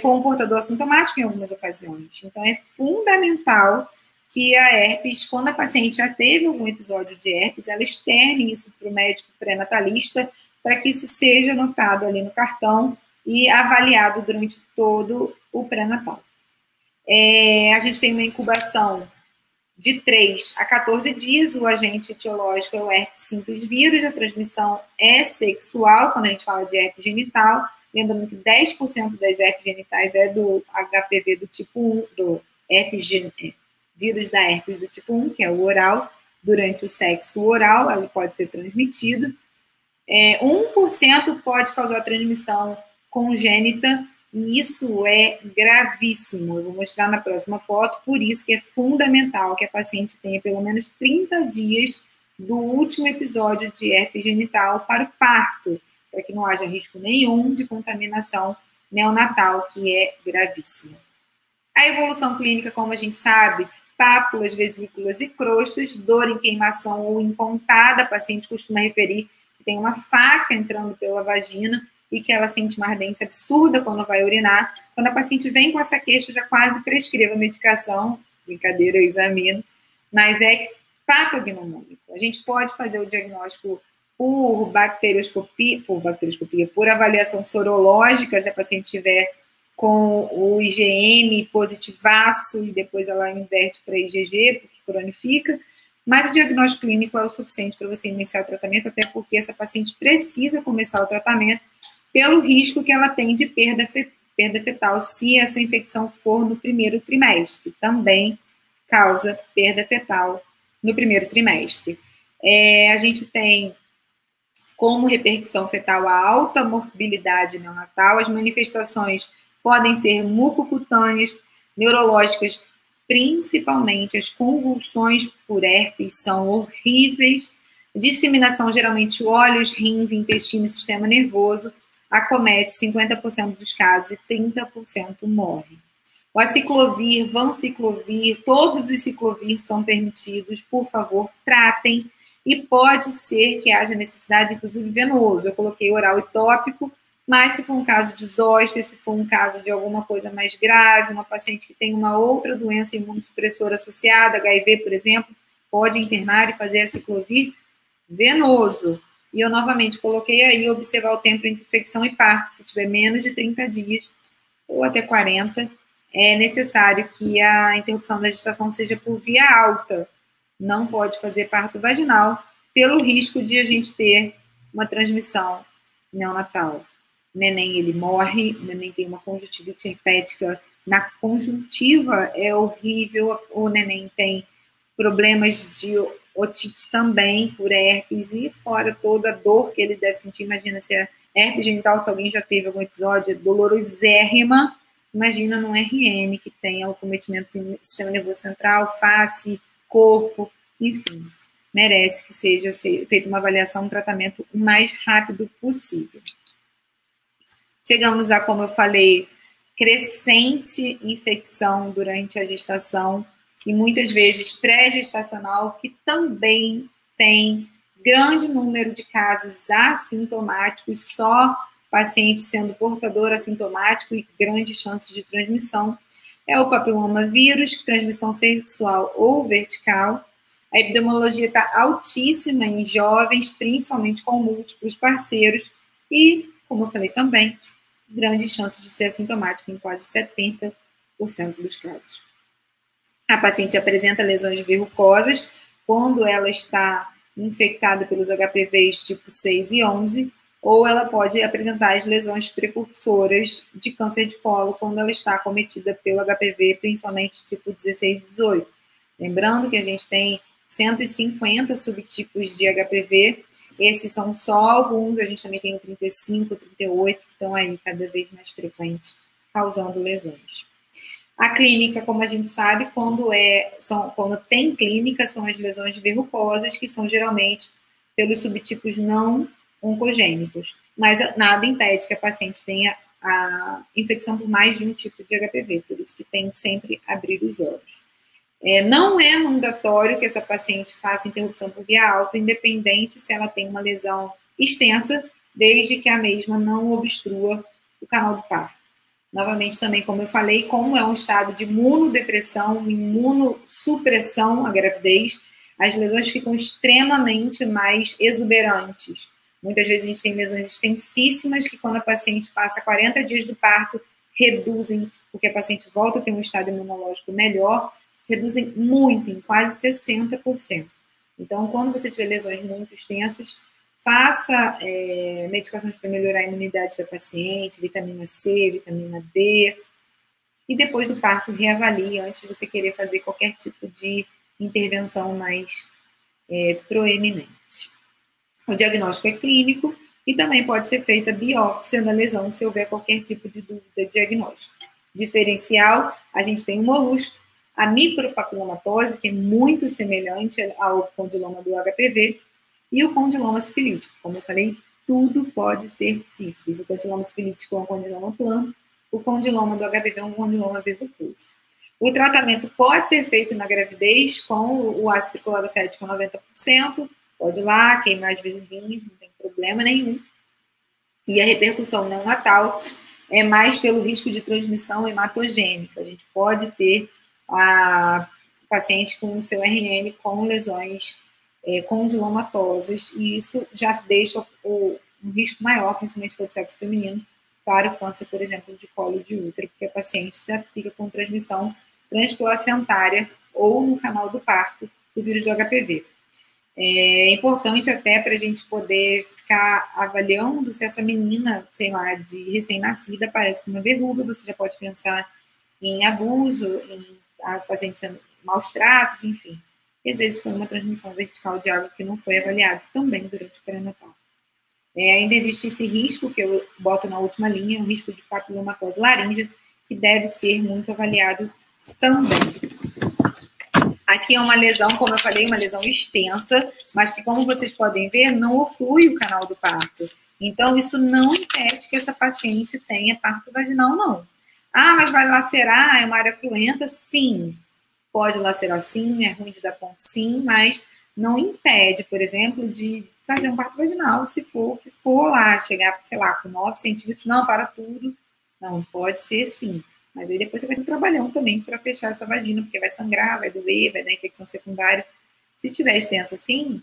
for um portador assintomático em algumas ocasiões. Então, é fundamental que a herpes, quando a paciente já teve algum episódio de herpes, ela externe isso para o médico pré-natalista para que isso seja notado ali no cartão e avaliado durante todo o pré-natal. A gente tem uma incubação de 3 a 14 dias, o agente etiológico é o herpes simples vírus, a transmissão é sexual, quando a gente fala de herpes genital, lembrando que 10% das herpes genitais é do HPV do tipo 1, do vírus da herpes do tipo 1, que é o oral, durante o sexo oral, ele pode ser transmitido. 1% pode causar transmissão congênita, e isso é gravíssimo. Eu vou mostrar na próxima foto, por isso que é fundamental que a paciente tenha pelo menos 30 dias do último episódio de herpes genital para o parto, para que não haja risco nenhum de contaminação neonatal, que é gravíssimo. A evolução clínica, como a gente sabe, pápulas, vesículas e crostas, dor em queimação ou em pontada, a paciente costuma referir que tem uma faca entrando pela vagina e que ela sente uma ardência absurda quando vai urinar. Quando a paciente vem com essa queixa, eu já quase prescrevo a medicação, brincadeira, eu examino, mas é patognomônico. A gente pode fazer o diagnóstico por por avaliação sorológica, se a paciente tiver com o IgM positivaço e depois ela inverte para IgG, porque cronifica, mas o diagnóstico clínico é o suficiente para você iniciar o tratamento, até porque essa paciente precisa começar o tratamento pelo risco que ela tem de perda fetal, se essa infecção for no primeiro trimestre. Também causa perda fetal no primeiro trimestre. A gente tem como repercussão fetal a alta morbilidade neonatal. As manifestações podem ser mucocutâneas, neurológicas, principalmente as convulsões por herpes são horríveis. Disseminação, geralmente, olhos, rins, intestino e sistema nervoso, acomete 50% dos casos e 30% morrem. O aciclovir, vanciclovir, todos os ciclovir são permitidos, por favor, tratem. E pode ser que haja necessidade, inclusive, venoso. Eu coloquei oral e tópico, mas se for um caso de zoster, se for um caso de alguma coisa mais grave, uma paciente que tem uma outra doença imunossupressora associada, HIV, por exemplo, pode internar e fazer aciclovir venoso. E eu, novamente, coloquei aí observar o tempo entre infecção e parto. Se tiver menos de 30 dias, ou até 40, é necessário que a interrupção da gestação seja por via alta. Não pode fazer parto vaginal, pelo risco de a gente ter uma transmissão neonatal. O neném, ele morre, o neném tem uma conjuntivite herpética na conjuntiva, é horrível, o neném tem problemas de otite também, por herpes, e fora toda a dor que ele deve sentir. Imagina se é herpes genital, se alguém já teve algum episódio, é dolorosérrima. Imagina num RN que tenha o cometimento do sistema nervoso central, face, corpo, enfim. Merece que seja feita uma avaliação, um tratamento o mais rápido possível. Chegamos a, como eu falei, crescente infecção durante a gestação, e muitas vezes pré-gestacional, que também tem grande número de casos assintomáticos, só paciente sendo portador assintomático e grandes chances de transmissão. É o papilomavírus, transmissão sexual ou vertical. A epidemiologia está altíssima em jovens, principalmente com múltiplos parceiros, e, como eu falei também, grande chance de ser assintomático em quase 70% dos casos. A paciente apresenta lesões verrucosas quando ela está infectada pelos HPVs tipo 6 e 11, ou ela pode apresentar as lesões precursoras de câncer de colo quando ela está acometida pelo HPV, principalmente tipo 16 e 18. Lembrando que a gente tem 150 subtipos de HPV, esses são só alguns, a gente também tem o 35, 38, que estão aí cada vez mais frequentes, causando lesões. A clínica, como a gente sabe, quando tem clínica, são as lesões verrucosas, que são geralmente pelos subtipos não oncogênicos. Mas nada impede que a paciente tenha a infecção por mais de um tipo de HPV, por isso que tem que sempre abrir os olhos. Não é mandatório que essa paciente faça interrupção por via alta, independente se ela tem uma lesão extensa, desde que a mesma não obstrua o canal do parto. Novamente, também, como eu falei, como é um estado de imunodepressão, imunossupressão, a gravidez, as lesões ficam extremamente mais exuberantes. Muitas vezes a gente tem lesões extensíssimas que, quando a paciente passa 40 dias do parto, reduzem, porque a paciente volta a ter um estado imunológico melhor, reduzem muito, em quase 60%. Então, quando você tiver lesões muito extensas, faça medicações para melhorar a imunidade da paciente, vitamina C, vitamina D, e depois do parto reavalie antes de você querer fazer qualquer tipo de intervenção mais proeminente. O diagnóstico é clínico e também pode ser feita biópsia na lesão se houver qualquer tipo de dúvida diagnóstica. Diferencial, a gente tem um molusco, a micropapilomatose, que é muito semelhante ao condiloma do HPV, e o condiloma sifilítico. Como eu falei, tudo pode ser sífilis. O condiloma sifilítico é um condiloma plano, o condiloma do HPV é um condiloma verrucoso. O tratamento pode ser feito na gravidez com o ácido tricloravacético 90%, pode ir lá, queimar as verruguinhas, não tem problema nenhum. E a repercussão neonatal é mais pelo risco de transmissão hematogênica. A gente pode ter a paciente com o seu RN com lesões condilomatosas, e isso já deixa um risco maior, principalmente se for de sexo feminino, para o câncer, por exemplo, de colo de útero, porque a paciente já fica com transmissão transplacentária ou no canal do parto do vírus do HPV. É importante até para a gente poder ficar avaliando se essa menina, sei lá, de recém-nascida, parece com uma verruga, você já pode pensar em abuso, em a paciente sendo maus tratos, enfim. E às vezes foi uma transmissão vertical de algo que não foi avaliado também durante o pré-natal. Ainda existe esse risco, que eu boto na última linha, um risco de papilomatose laríngea, que deve ser muito avaliado também. Aqui é uma lesão, como eu falei, uma lesão extensa, mas que, como vocês podem ver, não oclui o canal do parto. Então, isso não impede que essa paciente tenha parto vaginal, não. Ah, mas vai lacerar, é uma área cruenta? Sim, pode lacerar sim, é ruim de dar ponto sim, mas não impede, por exemplo, de fazer um parto vaginal, se for o que for lá, chegar, sei lá, com 9 centímetros, não, para tudo. Não, pode ser sim. Mas aí depois você vai ter um trabalhão também para fechar essa vagina, porque vai sangrar, vai doer, vai dar infecção secundária. Se tiver extensa assim,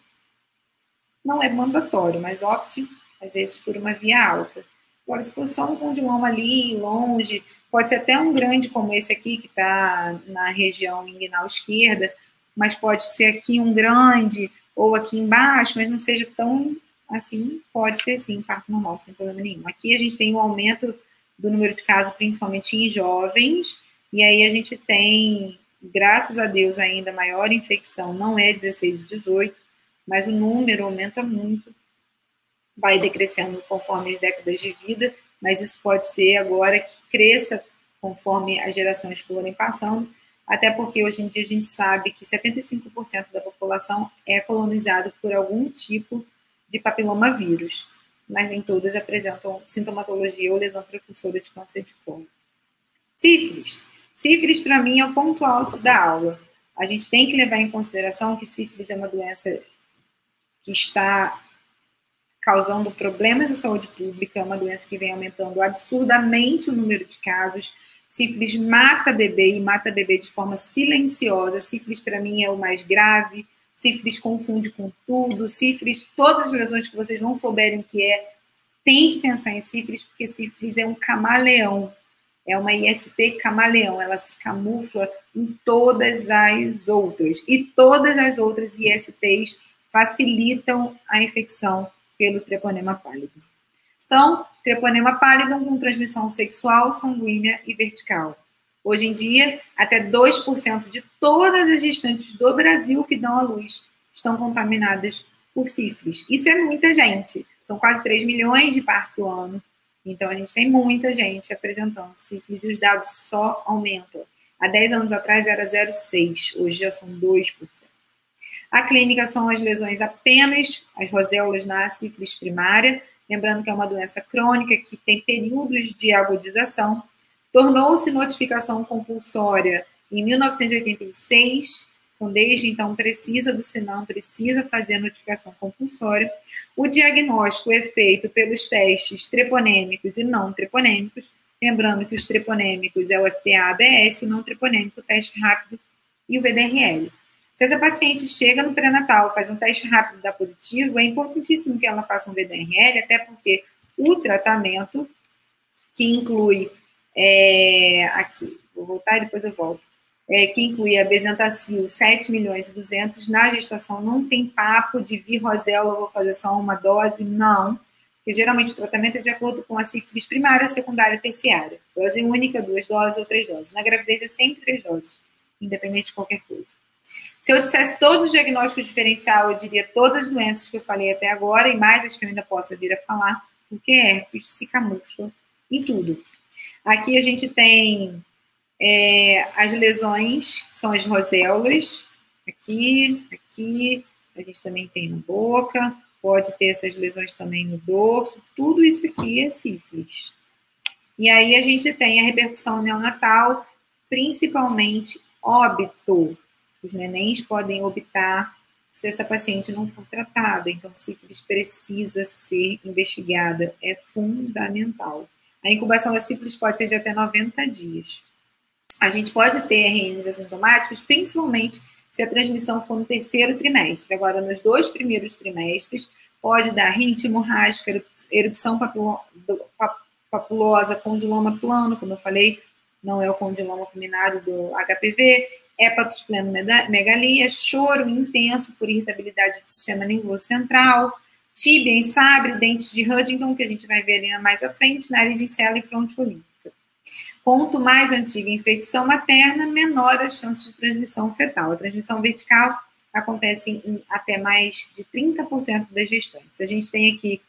não é mandatório, mas opte, às vezes, por uma via alta. Agora, se for só um condiloma ali, longe, pode ser até um grande como esse aqui, que está na região inguinal esquerda, mas pode ser aqui um grande, ou aqui embaixo, mas não seja tão assim, pode ser sim, parto normal, sem problema nenhum. Aqui a gente tem um aumento do número de casos, principalmente em jovens, e aí a gente tem, graças a Deus, ainda maior infecção, não é 16 e 18, mas o número aumenta muito, vai decrescendo conforme as décadas de vida, mas isso pode ser agora que cresça conforme as gerações forem passando, até porque hoje em dia a gente sabe que 75% da população é colonizado por algum tipo de papilomavírus, mas nem todas apresentam sintomatologia ou lesão precursora de câncer de colo. Sífilis. Sífilis, para mim, é o ponto alto da aula. A gente tem que levar em consideração que sífilis é uma doença que está causando problemas à saúde pública, é uma doença que vem aumentando absurdamente o número de casos. Sífilis mata bebê e mata bebê de forma silenciosa. Sífilis, para mim, é o mais grave. Sífilis confunde com tudo. Sífilis, todas as lesões que vocês não souberem o que tem que pensar em sífilis, porque sífilis é um camaleão. É uma IST camaleão. Ela se camufla em todas as outras. E todas as outras ISTs facilitam a infecção pelo treponema pálido. Então, treponema pálido com transmissão sexual, sanguínea e vertical. Hoje em dia, até 2% de todas as gestantes do Brasil que dão à luz estão contaminadas por sífilis. Isso é muita gente. São quase 3 milhões de parto ano. Então, a gente tem muita gente apresentando sífilis e os dados só aumentam. Há 10 anos atrás era 0,6%, hoje já são 2%. A clínica são as lesões apenas, as roséolas na sífilis primária, lembrando que é uma doença crônica que tem períodos de agudização. Tornou-se notificação compulsória em 1986, então desde então precisa do Sinam, precisa fazer a notificação compulsória. O diagnóstico é feito pelos testes treponêmicos e não treponêmicos, lembrando que os treponêmicos é o FTA-ABS, o não treponêmico, o teste rápido e o VDRL. Se essa paciente chega no pré-natal, faz um teste rápido e dá positivo, é importantíssimo que ela faça um VDRL, até porque o tratamento, que inclui, aqui, vou voltar e depois eu volto, que inclui a Bezetacil 7.200.000, na gestação não tem papo de vir Rosella, eu vou fazer só uma dose, não, porque geralmente o tratamento é de acordo com a sífilis primária, secundária e terciária. Dose única, 2 doses ou 3 doses. Na gravidez é sempre 3 doses, independente de qualquer coisa. Se eu dissesse todos os diagnósticos diferenciais, eu diria todas as doenças que eu falei até agora, e mais as que eu ainda possa vir a falar, porque herpes se camufla em tudo. Aqui a gente tem as lesões, são as roséolas, aqui, a gente também tem na boca, pode ter essas lesões também no dorso, tudo isso aqui é sífilis. E aí a gente tem a repercussão neonatal, principalmente óbito. Os nenéns podem optar se essa paciente não for tratada, então sífilis precisa ser investigada, é fundamental. A incubação da sífilis pode ser de até 90 dias. A gente pode ter RNs assintomáticos, principalmente se a transmissão for no terceiro trimestre. Agora, nos 2 primeiros trimestres, pode dar rinite hemorrágica, erupção papulosa, condiloma plano, como eu falei, não é o condiloma combinado do HPV, hepatosplenomegalia, choro intenso por irritabilidade do sistema nervoso central, tíbia em sabre, dentes de Huntington, que a gente vai ver ali mais à frente, nariz em cela e fronte olímpica. Quanto mais antiga a infecção materna, menor as chances de transmissão fetal. A transmissão vertical acontece em até mais de 30% das gestantes. A gente tem aqui,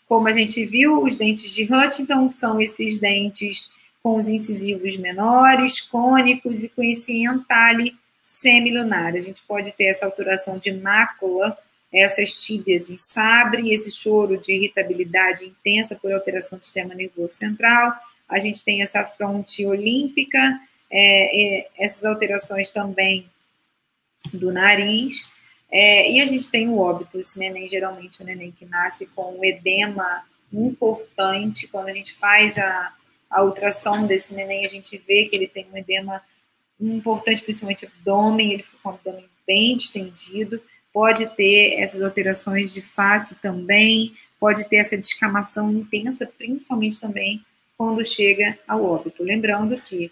como a gente viu, os dentes de Huntington, são esses dentes com os incisivos menores, cônicos e com esse entale semilunar. A gente pode ter essa alteração de mácula, essas tíbias em sabre, esse choro de irritabilidade intensa por alteração do sistema nervoso central. A gente tem essa fronte olímpica, essas alterações também do nariz, e a gente tem o óbito. Esse neném, geralmente, é o neném que nasce com um edema importante. Quando a gente faz a ultrassom desse neném, a gente vê que ele tem um edema importante, principalmente abdômen, ele fica com o abdômen bem distendido, pode ter essas alterações de face também, pode ter essa descamação intensa, principalmente também quando chega ao óbito. Lembrando que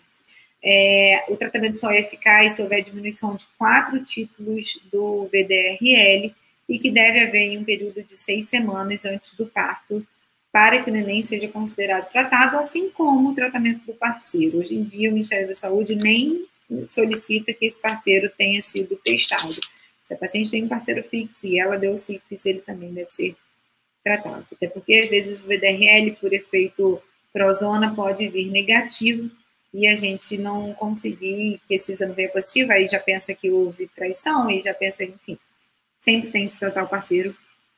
o tratamento só é eficaz se houver diminuição de 4 títulos do VDRL e que deve haver em um período de 6 semanas antes do parto, para que o neném seja considerado tratado, assim como o tratamento do parceiro. Hoje em dia, o Ministério da Saúde nem solicita que esse parceiro tenha sido testado. Se a paciente tem um parceiro fixo e ela deu sífilis, ele também deve ser tratado. Até porque, às vezes, o VDRL, por efeito prozona, pode vir negativo e a gente não conseguir que esse exame venha positivo, aí já pensa que houve traição, aí já pensa, enfim, sempre tem que se tratar o parceiro,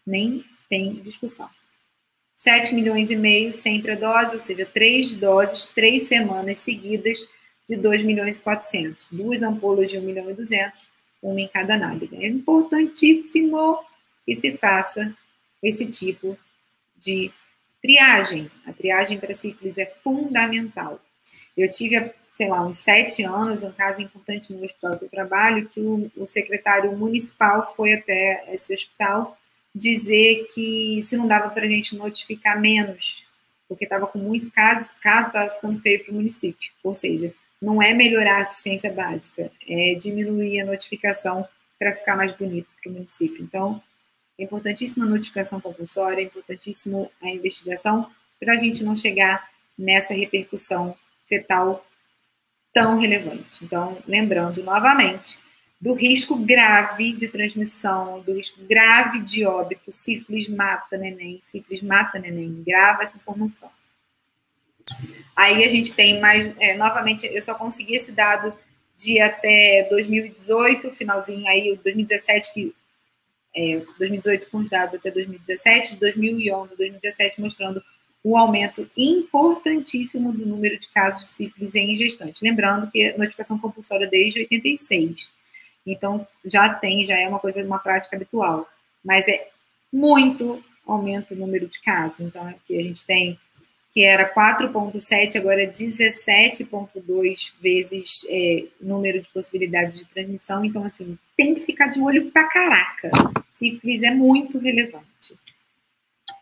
nem tem discussão. 7,5 milhões sempre a dose, ou seja, 3 doses, 3 semanas seguidas de 2,4 milhões, 2 ampolas de 1,2 milhão, uma em cada nádega. É importantíssimo que se faça esse tipo de triagem. A triagem para sífilis é fundamental. Eu tive, sei lá, uns 7 anos, um caso importante no hospital que eu trabalho, que o secretário municipal foi até esse hospital dizer que se não dava para a gente notificar menos, porque estava com muito caso estava ficando feio para o município. Ou seja, não é melhorar a assistência básica, é diminuir a notificação para ficar mais bonito para o município. Então, é importantíssima a notificação compulsória, é importantíssimo a investigação para a gente não chegar nessa repercussão fetal tão relevante. Então, lembrando novamente do risco grave de transmissão, do risco grave de óbito, sífilis mata neném, grava essa informação. Aí a gente tem mais, novamente, eu só consegui esse dado de até 2018, finalzinho aí, 2017, que 2018 com os dados até 2017, 2011 a 2017 mostrando um aumento importantíssimo do número de casos de sífilis em gestantes. Lembrando que a notificação compulsória desde 86. Então, já é uma prática habitual. Mas é muito aumento o número de casos. Então, aqui a gente tem que era 4,7, agora é 17,2 vezes número de possibilidades de transmissão. Então, assim, tem que ficar de olho pra caraca. Sífilis é muito relevante.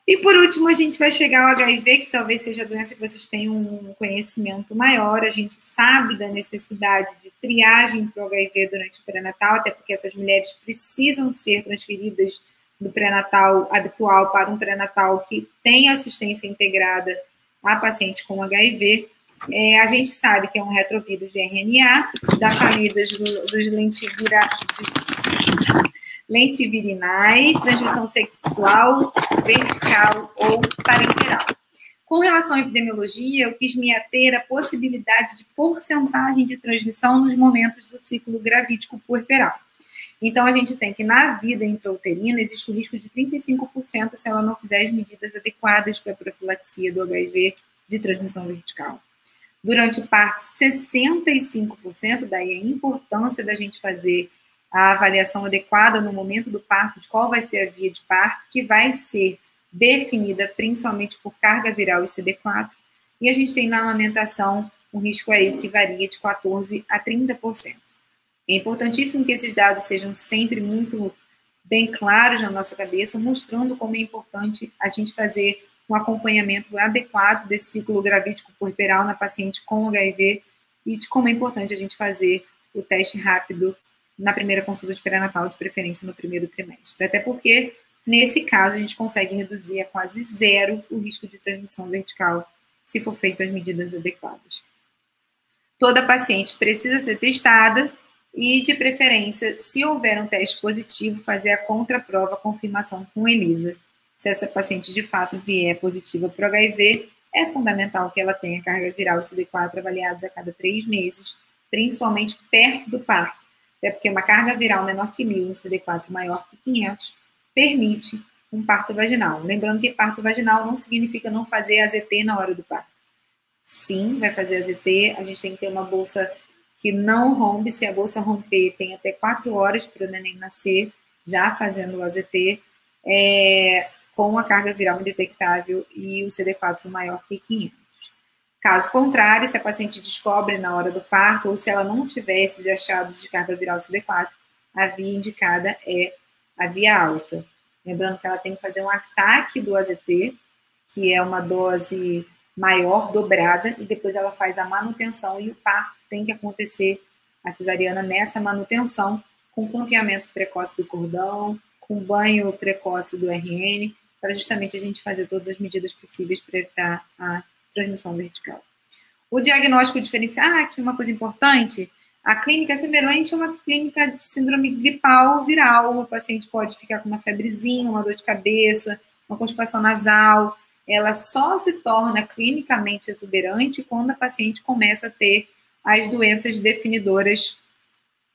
E, por último, a gente vai chegar ao HIV, que talvez seja a doença que vocês tenham um conhecimento maior. A gente sabe da necessidade de triagem para o HIV durante o pré-natal, até porque essas mulheres precisam ser transferidas do pré-natal habitual para um pré-natal que tem assistência integrada a paciente com HIV. A gente sabe que é um retrovírus de RNA, da família dos lentivirinae, transmissão sexual, vertical ou parenteral. Com relação à epidemiologia, eu quis me ater à possibilidade de porcentagem de transmissão nos momentos do ciclo gravídico puerperal. Então, a gente tem que, na vida intrauterina, existe o risco de 35% se ela não fizer as medidas adequadas para a profilaxia do HIV de transmissão vertical. Durante o parto, 65%, daí a importância da gente fazer a avaliação adequada no momento do parto, de qual vai ser a via de parto, que vai ser definida principalmente por carga viral e CD4. E a gente tem na amamentação um risco aí que varia de 14% a 30%. É importantíssimo que esses dados sejam sempre muito bem claros na nossa cabeça, mostrando como é importante a gente fazer um acompanhamento adequado desse ciclo gravídico puerperal na paciente com HIV e de como é importante a gente fazer o teste rápido na primeira consulta de pré-natal, de preferência no primeiro trimestre. Até porque, nesse caso, a gente consegue reduzir a quase zero o risco de transmissão vertical se for feito as medidas adequadas. Toda paciente precisa ser testada e, de preferência, se houver um teste positivo, fazer a contraprova, confirmação com ELISA. Se essa paciente, de fato, vier positiva para o HIV, é fundamental que ela tenha carga viral e CD4 avaliados a cada 3 meses, principalmente perto do parto. Até porque uma carga viral menor que 1.000 e um CD4 maior que 500 permite um parto vaginal. Lembrando que parto vaginal não significa não fazer AZT na hora do parto. Sim, vai fazer AZT, a gente tem que ter uma bolsa que não rompe. Se a bolsa romper, tem até 4 horas para o neném nascer, já fazendo o AZT, com a carga viral indetectável e o CD4 maior que 500. Caso contrário, se a paciente descobre na hora do parto, ou se ela não tiver esses achados de carga viral CD4, a via indicada é a via alta. Lembrando que ela tem que fazer um ataque do AZT, que é uma dose maior, dobrada, e depois ela faz a manutenção, e o parto tem que acontecer, a cesariana, nessa manutenção, com clampeamento precoce do cordão, com banho precoce do RN, para justamente a gente fazer todas as medidas possíveis para evitar a transmissão vertical. O diagnóstico diferencial, aqui uma coisa importante, a clínica semelhante é uma clínica de síndrome gripal viral. O paciente pode ficar com uma febrezinha, uma dor de cabeça, uma constipação nasal. Ela só se torna clinicamente exuberante quando a paciente começa a ter as doenças definidoras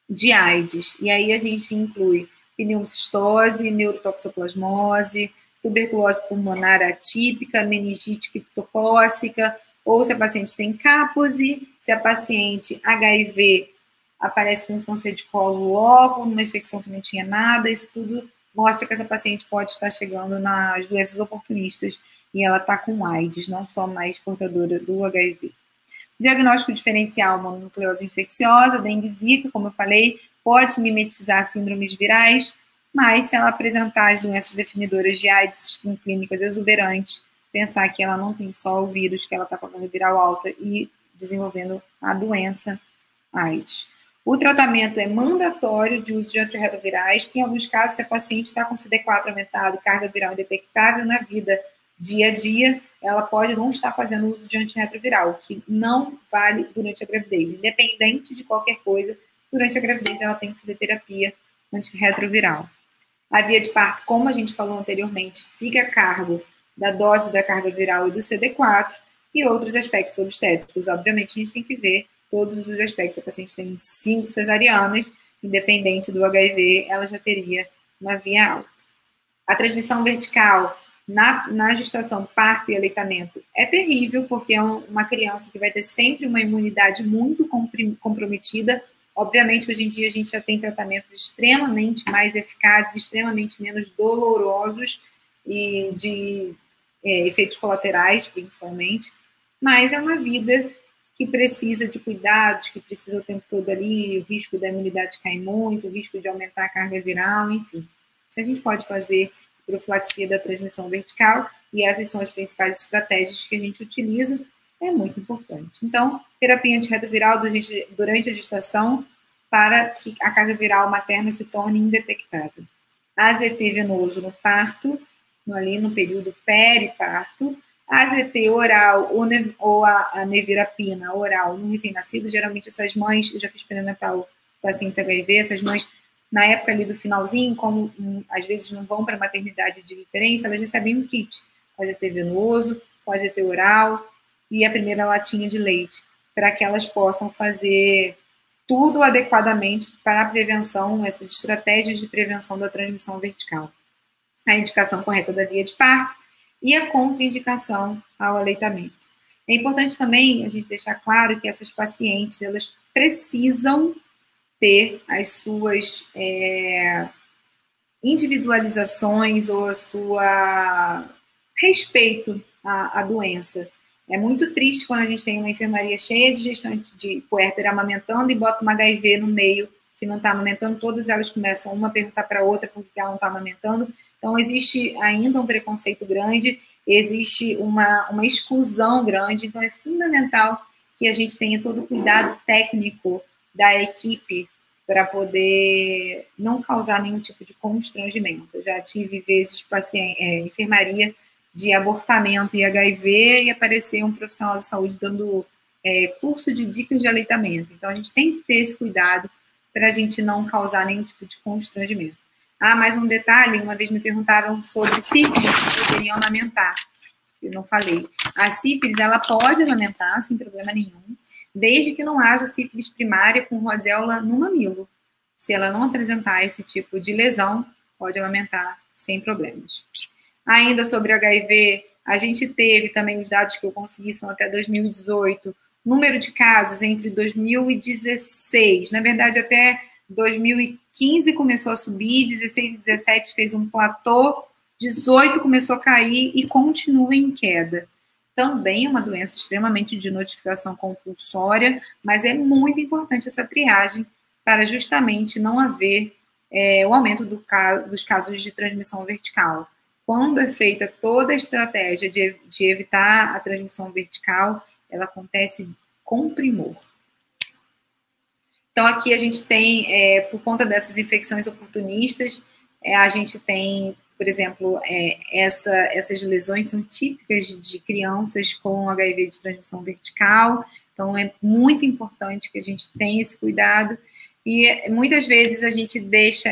de AIDS. E aí a gente inclui pneumocistose, neurotoxoplasmose, tuberculose pulmonar atípica, meningite criptocócica, ou se a paciente tem cápose, se a paciente HIV aparece com câncer de colo logo, numa infecção que não tinha nada, isso tudo mostra que essa paciente pode estar chegando nas doenças oportunistas e ela está com AIDS, não só mais portadora do HIV. Diagnóstico diferencial, mononucleose infecciosa, dengue, zika, como eu falei, pode mimetizar síndromes virais, mas se ela apresentar as doenças definidoras de AIDS em clínicas exuberantes, pensar que ela não tem só o vírus, que ela está com a carga viral alta e desenvolvendo a doença AIDS. O tratamento é mandatório de uso de antirretrovirais, porque em alguns casos, se a paciente está com CD4 aumentado e carga viral indetectável na vida dia a dia, ela pode não estar fazendo uso de antirretroviral, que não vale durante a gravidez. Independente de qualquer coisa, durante a gravidez ela tem que fazer terapia antirretroviral. A via de parto, como a gente falou anteriormente, fica a cargo da dose da carga viral e do CD4 e outros aspectos obstétricos. Obviamente, a gente tem que ver todos os aspectos. Se a paciente tem 5 cesarianas, independente do HIV, ela já teria uma via alta. A transmissão vertical na gestação, parto e aleitamento é terrível, porque é uma criança que vai ter sempre uma imunidade muito comprometida. Obviamente, hoje em dia, a gente já tem tratamentos extremamente mais eficazes, extremamente menos dolorosos e de efeitos colaterais, principalmente. Mas é uma vida que precisa de cuidados, que precisa o tempo todo ali, o risco da imunidade cair muito, o risco de aumentar a carga viral, enfim. Se a gente pode fazer profilaxia da transmissão vertical, e essas são as principais estratégias que a gente utiliza, é muito importante. Então, terapia antirretroviral durante a gestação, para que a carga viral materna se torne indetectável. AZT venoso no parto, ali no período periparto, AZT oral ou a nevirapina oral no recém-nascido. Geralmente essas mães, eu já fiz pré-natal pacientes HIV, essas mães, na época ali do finalzinho, como às vezes não vão para a maternidade de referência, elas recebem um kit, com AZT venoso, com AZT oral e a primeira latinha de leite, para que elas possam fazer tudo adequadamente para a prevenção, essas estratégias de prevenção da transmissão vertical. A indicação correta da via de parto e a contraindicação ao aleitamento. É importante também a gente deixar claro que essas pacientes, elas precisam ter as suas individualizações ou a sua respeito à doença. É muito triste quando a gente tem uma enfermaria cheia de gestante de puérpera amamentando e bota uma HIV no meio que não está amamentando, todas elas começam uma a perguntar para a outra por que ela não está amamentando. Então, existe ainda um preconceito grande, existe uma exclusão grande, então é fundamental que a gente tenha todo o cuidado técnico da equipe para poder não causar nenhum tipo de constrangimento. Eu já tive vezes enfermaria de abortamento e HIV e aparecer um profissional de saúde dando curso de dicas de aleitamento. Então, a gente tem que ter esse cuidado para a gente não causar nenhum tipo de constrangimento. Mais um detalhe, uma vez me perguntaram sobre sífilis, se poderiam amamentar. Eu não falei. A sífilis, ela pode amamentar sem problema nenhum, desde que não haja sífilis primária com roséola no mamilo. Se ela não apresentar esse tipo de lesão, pode amamentar sem problemas. Ainda sobre HIV, a gente teve também os dados que eu consegui, são até 2018, número de casos entre 2016, na verdade até 2015 começou a subir, 16 e 17 fez um platô, 18 começou a cair e continua em queda. Também é uma doença extremamente de notificação compulsória, mas é muito importante essa triagem para justamente não haver o aumento dos casos de transmissão vertical. Quando é feita toda a estratégia de evitar a transmissão vertical, ela acontece com primor. Então, aqui a gente tem, por conta dessas infecções oportunistas, a gente tem, por exemplo, essas lesões são típicas de crianças com HIV de transmissão vertical, então é muito importante que a gente tenha esse cuidado, e muitas vezes a gente deixa,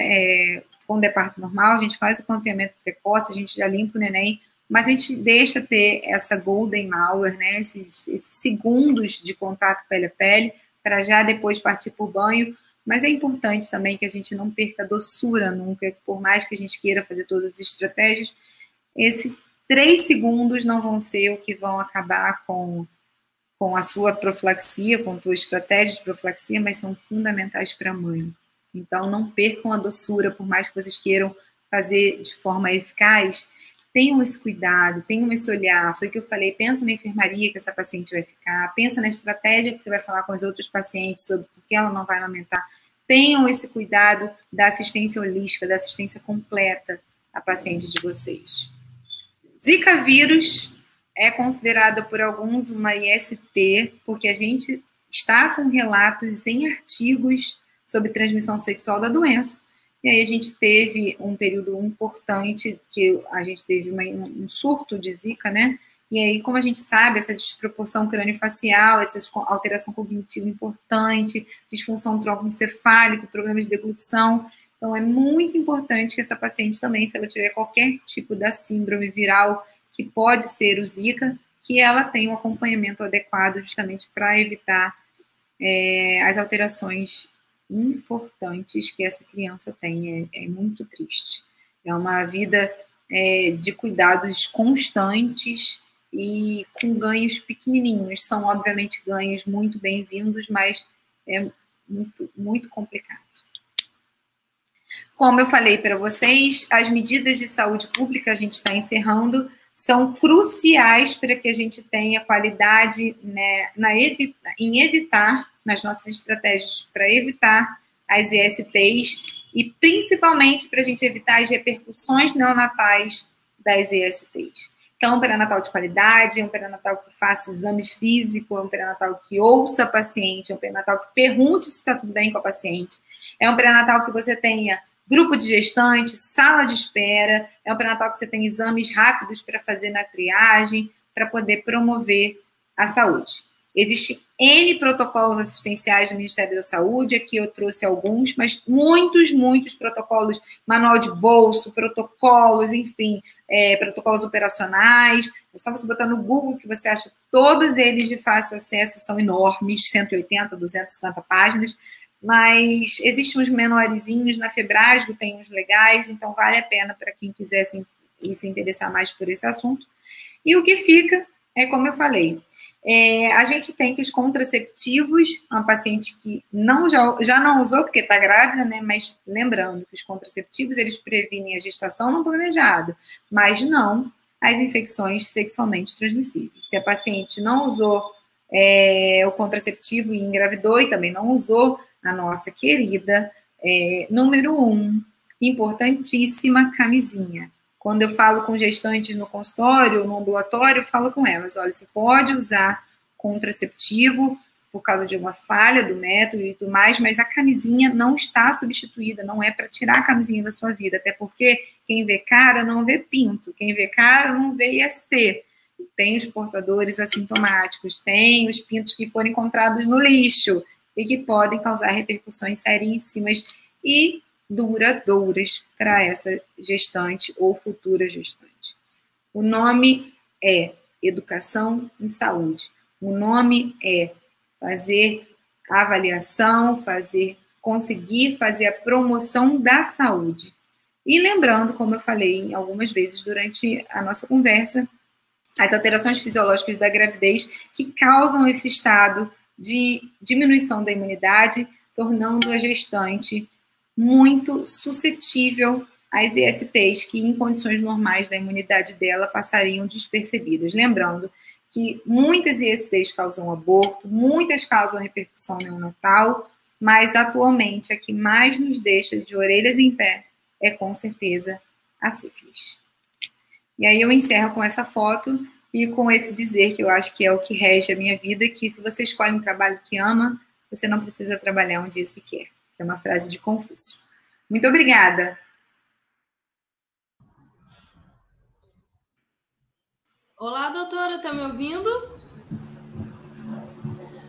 quando é parto normal, a gente faz o campeamento precoce, a gente já limpa o neném, mas a gente deixa ter essa golden hour, né, esses segundos de contato pele a pele, para já depois partir para o banho, mas é importante também que a gente não perca a doçura nunca, por mais que a gente queira fazer todas as estratégias, esses 3 segundos não vão ser o que vão acabar com a sua profilaxia, com a sua estratégia de profilaxia, mas são fundamentais para a mãe. Então, não percam a doçura, por mais que vocês queiram fazer de forma eficaz, tenham esse cuidado, tenham esse olhar. Foi o que eu falei, pensa na enfermaria que essa paciente vai ficar, pensa na estratégia que você vai falar com as outras pacientes sobre por que ela não vai amamentar. Tenham esse cuidado da assistência holística, da assistência completa à paciente de vocês. Zika vírus é considerada por alguns uma IST, porque a gente está com relatos em artigos sobre transmissão sexual da doença. E aí a gente teve um período importante que a gente teve um surto de Zika, né? E aí, como a gente sabe, essa desproporção crâniofacial, essa alteração cognitiva importante, disfunção troncoencefálica, problemas de deglutição. Então, é muito importante que essa paciente também, se ela tiver qualquer tipo da síndrome viral, que pode ser o Zika, que ela tenha um acompanhamento adequado justamente para evitar as alterações importantes que essa criança tem. É muito triste. É uma vida de cuidados constantes e com ganhos pequenininhos. São, obviamente, ganhos muito bem-vindos, mas é muito, muito complicado. Como eu falei para vocês, as medidas de saúde pública, a gente está encerrando, são cruciais para que a gente tenha qualidade, né, em evitar, nas nossas estratégias para evitar as ISTs e principalmente para a gente evitar as repercussões neonatais das ISTs. Então, um pré-natal de qualidade, um pré-natal que faça exame físico, um pré-natal que ouça a paciente, um pré-natal que pergunte se está tudo bem com a paciente, é um pré-natal que você tenha grupo de gestantes, sala de espera, é um pré-natal que você tem exames rápidos para fazer na triagem, para poder promover a saúde. Existem N protocolos assistenciais do Ministério da Saúde, aqui eu trouxe alguns, mas muitos protocolos, manual de bolso, protocolos, enfim, protocolos operacionais. É só você botar no Google que você acha todos eles de fácil acesso, são enormes, 180, 250 páginas, mas existem uns menorzinhos, na Febrasgo tem uns legais, então vale a pena para quem quiser se interessar mais por esse assunto. E o que fica é, como eu falei, a gente tem que os contraceptivos, uma paciente que já não usou porque está grávida, né? Mas lembrando que os contraceptivos, eles previnem a gestação não planejada, mas não as infecções sexualmente transmissíveis. Se a paciente não usou o contraceptivo e engravidou e também não usou, a nossa querida, número 1, importantíssima, camisinha. Quando eu falo com gestantes no consultório, no ambulatório, eu falo com elas, olha, você pode usar contraceptivo por causa de uma falha do método e tudo mais, mas a camisinha não está substituída, não é para tirar a camisinha da sua vida, até porque quem vê cara não vê pinto, quem vê cara não vê IST. Tem os portadores assintomáticos, tem os pintos que foram encontrados no lixo, e que podem causar repercussões seríssimas e duradouras para essa gestante ou futura gestante. O nome é Educação em Saúde. O nome é fazer a avaliação, conseguir fazer a promoção da saúde. E lembrando, como eu falei algumas vezes durante a nossa conversa, as alterações fisiológicas da gravidez que causam esse estado de diminuição da imunidade, tornando a gestante muito suscetível às ISTs, que em condições normais da imunidade dela passariam despercebidas. Lembrando que muitas ISTs causam aborto, muitas causam repercussão neonatal, mas atualmente a que mais nos deixa de orelhas em pé é com certeza a sífilis. E aí eu encerro com essa foto e com esse dizer que eu acho que é o que rege a minha vida, que se você escolhe um trabalho que ama, você não precisa trabalhar um dia sequer. É uma frase de Confúcio. Muito obrigada. Olá, doutora, tá me ouvindo?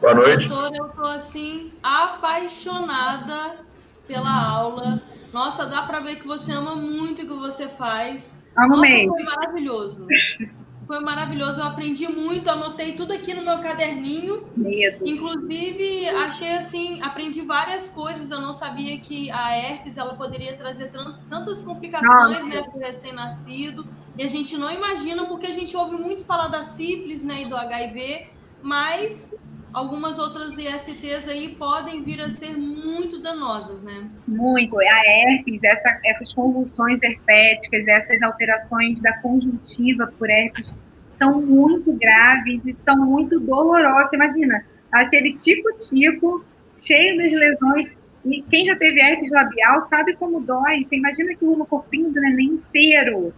Boa noite. Doutora, eu tô assim, apaixonada pela aula. Nossa, dá para ver que você ama muito o que você faz. Amo mesmo. Foi maravilhoso. Foi maravilhoso, eu aprendi muito, anotei tudo aqui no meu caderninho. Inclusive, achei assim, aprendi várias coisas. Eu não sabia que a herpes ela poderia trazer tantas complicações, né, para o recém-nascido. E a gente não imagina, porque a gente ouve muito falar da sífilis, né, e do HIV, mas algumas outras ISTs aí podem vir a ser muito danosas, né? Muito. A herpes, essas convulsões herpéticas, essas alterações da conjuntiva por herpes são muito graves e são muito dolorosas. Imagina, aquele tico-tico cheio das lesões. E quem já teve herpes labial sabe como dói. Você imagina aquilo no corpinho do neném inteiro.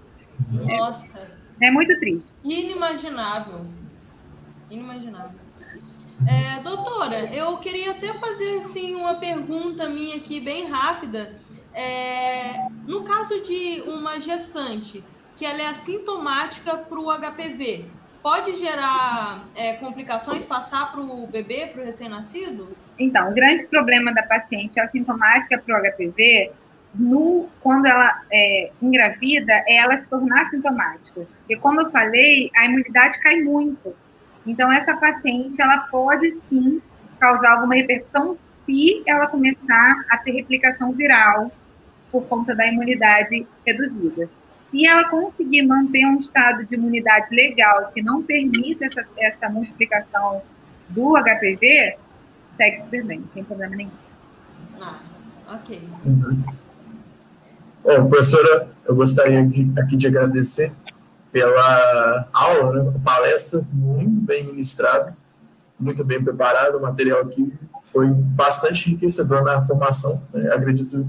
Nossa. É muito triste. Inimaginável. Inimaginável. Doutora, eu queria até fazer assim, uma pergunta minha aqui, bem rápida. No caso de uma gestante, que ela é assintomática para o HPV, pode gerar complicações, passar para o bebê, para o recém-nascido? Então, o grande problema da paciente assintomática para o HPV, quando ela engravida, é ela se tornar assintomática. E como eu falei, a imunidade cai muito. Então, essa paciente, ela pode sim causar alguma repercussão se ela começar a ter replicação viral por conta da imunidade reduzida. Se ela conseguir manter um estado de imunidade legal que não permita essa multiplicação do HPV, segue super bem, sem problema nenhum. Ok. Bom, professora, eu gostaria aqui de agradecer pela aula, né, palestra muito bem ministrada, muito bem preparada, o material aqui foi bastante enriquecedor na formação, né, acredito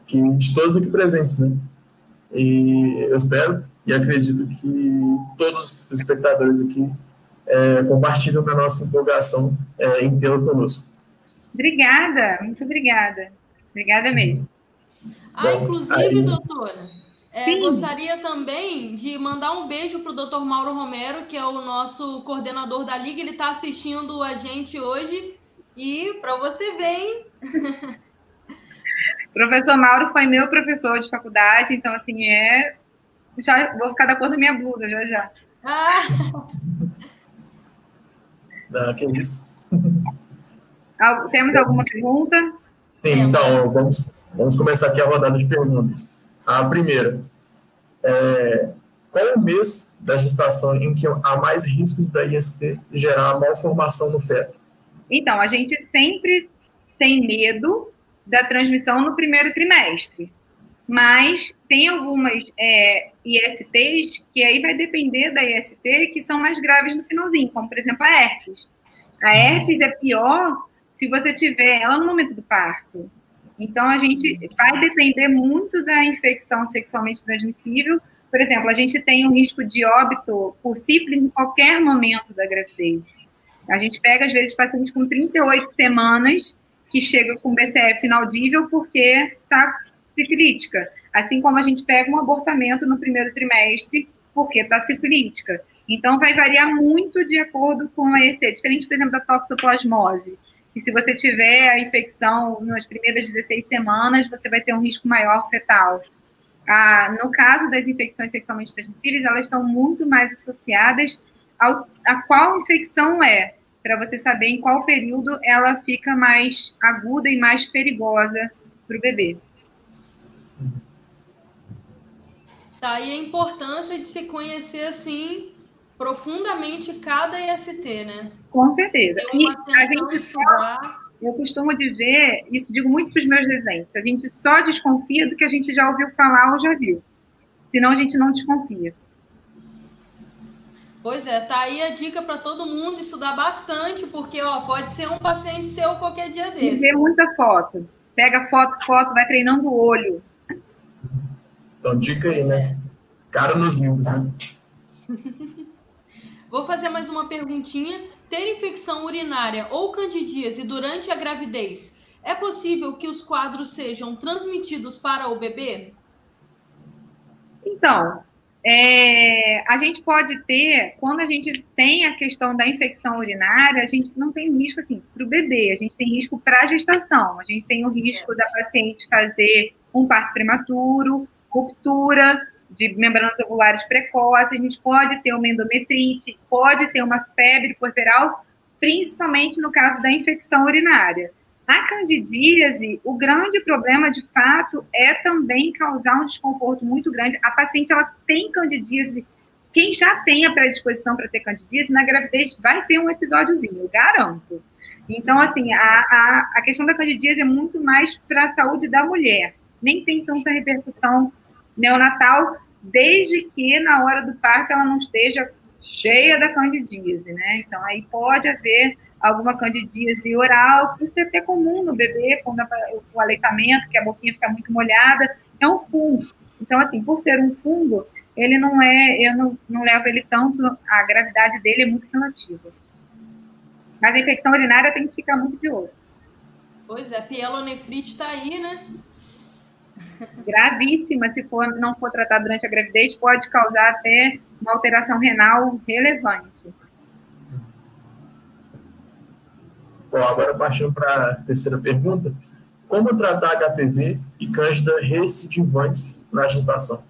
que de todos aqui presentes, né? E eu espero e acredito que todos os espectadores aqui compartilham da nossa empolgação em tê-la conosco. Obrigada, muito obrigada. Obrigada mesmo. Inclusive, doutora, gostaria também de mandar um beijo para o doutor Mauro Romero, que é o nosso coordenador da Liga. Ele está assistindo a gente hoje. E para você ver, hein? Professor Mauro foi meu professor de faculdade, então, assim, já vou ficar da cor da minha blusa, já. Não, que isso. Temos alguma pergunta? Sim, então, vamos começar aqui a rodada de perguntas. A primeira, qual é o mês da gestação em que há mais riscos da IST gerar malformação no feto? Então, a gente sempre tem medo da transmissão no primeiro trimestre, mas tem algumas ISTs que aí vai depender da IST que são mais graves no finalzinho, como, por exemplo, a herpes. A herpes é pior se você tiver ela no momento do parto. Então, a gente vai depender muito da infecção sexualmente transmissível. Por exemplo, a gente tem um risco de óbito por sífilis em qualquer momento da gravidez. A gente pega, às vezes, pacientes com 38 semanas que chega com BCF inaudível porque está sifilítica. Assim como a gente pega um abortamento no primeiro trimestre porque está sifilítica. Então, vai variar muito de acordo com a IST. Diferente, por exemplo, da toxoplasmose. E se você tiver a infecção nas primeiras 16 semanas, você vai ter um risco maior fetal. No caso das infecções sexualmente transmissíveis, elas estão muito mais associadas a qual infecção para você saber em qual período ela fica mais aguda e mais perigosa para o bebê. Tá, e a importância de se conhecer, assim, profundamente cada IST, né? Com certeza. E a gente eu costumo dizer, isso digo muito para os meus residentes, a gente só desconfia do que a gente já ouviu falar ou já viu. Senão a gente não desconfia. Pois é, tá aí a dica para todo mundo estudar bastante, porque pode ser um paciente seu qualquer dia desse. E vê muita foto. Pega foto, vai treinando o olho. Então, dica aí, né? Cara nos livros, né? Vou fazer mais uma perguntinha. Ter infecção urinária ou candidíase durante a gravidez, é possível que os quadros sejam transmitidos para o bebê? Então, a gente pode ter, quando a gente tem a questão da infecção urinária, a gente não tem risco assim, para o bebê, a gente tem risco para a gestação, a gente tem o risco da paciente fazer um parto prematuro, ruptura de membranas ovulares precoces, a gente pode ter uma endometrite, pode ter uma febre puerperal, principalmente no caso da infecção urinária. A candidíase, o grande problema, de fato, é também causar um desconforto muito grande. A paciente, ela tem candidíase. Quem já tem a predisposição para ter candidíase, na gravidez vai ter um episódiozinho, eu garanto. Então, assim, a questão da candidíase é muito mais para a saúde da mulher. Nem tem tanta repercussão neonatal, desde que na hora do parto ela não esteja cheia da candidíase, né? Então, aí pode haver alguma candidíase oral, que isso é até comum no bebê, quando o aleitamento, que a boquinha fica muito molhada, é um fungo. Então, assim, por ser um fungo, ele não eu não levo ele tanto, a gravidade dele é muito relativa. Mas a infecção urinária tem que ficar muito de olho. Pois é, pielonefrite está aí, né? Gravíssima, se não for tratado durante a gravidez, pode causar até uma alteração renal relevante. Bom, agora partindo para a terceira pergunta. Como tratar HPV e cândida recidivantes na gestação?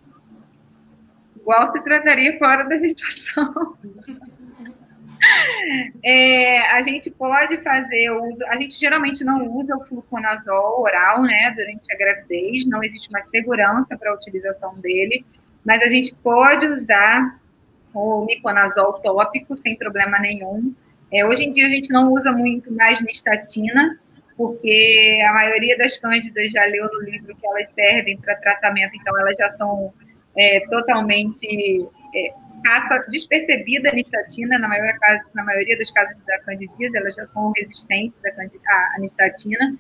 Igual se trataria fora da gestação. A gente pode fazer uso, a gente geralmente não usa o fluconazol oral, né, durante a gravidez, não existe uma segurança para a utilização dele, mas a gente pode usar o miconazol tópico sem problema nenhum. Hoje em dia a gente não usa muito mais nistatina, porque a maioria das cândidas já leu no livro que elas servem para tratamento, então elas já são totalmente passa despercebida a nistatina, na maioria dos casos da candidíase, elas já são resistentes à nistatina.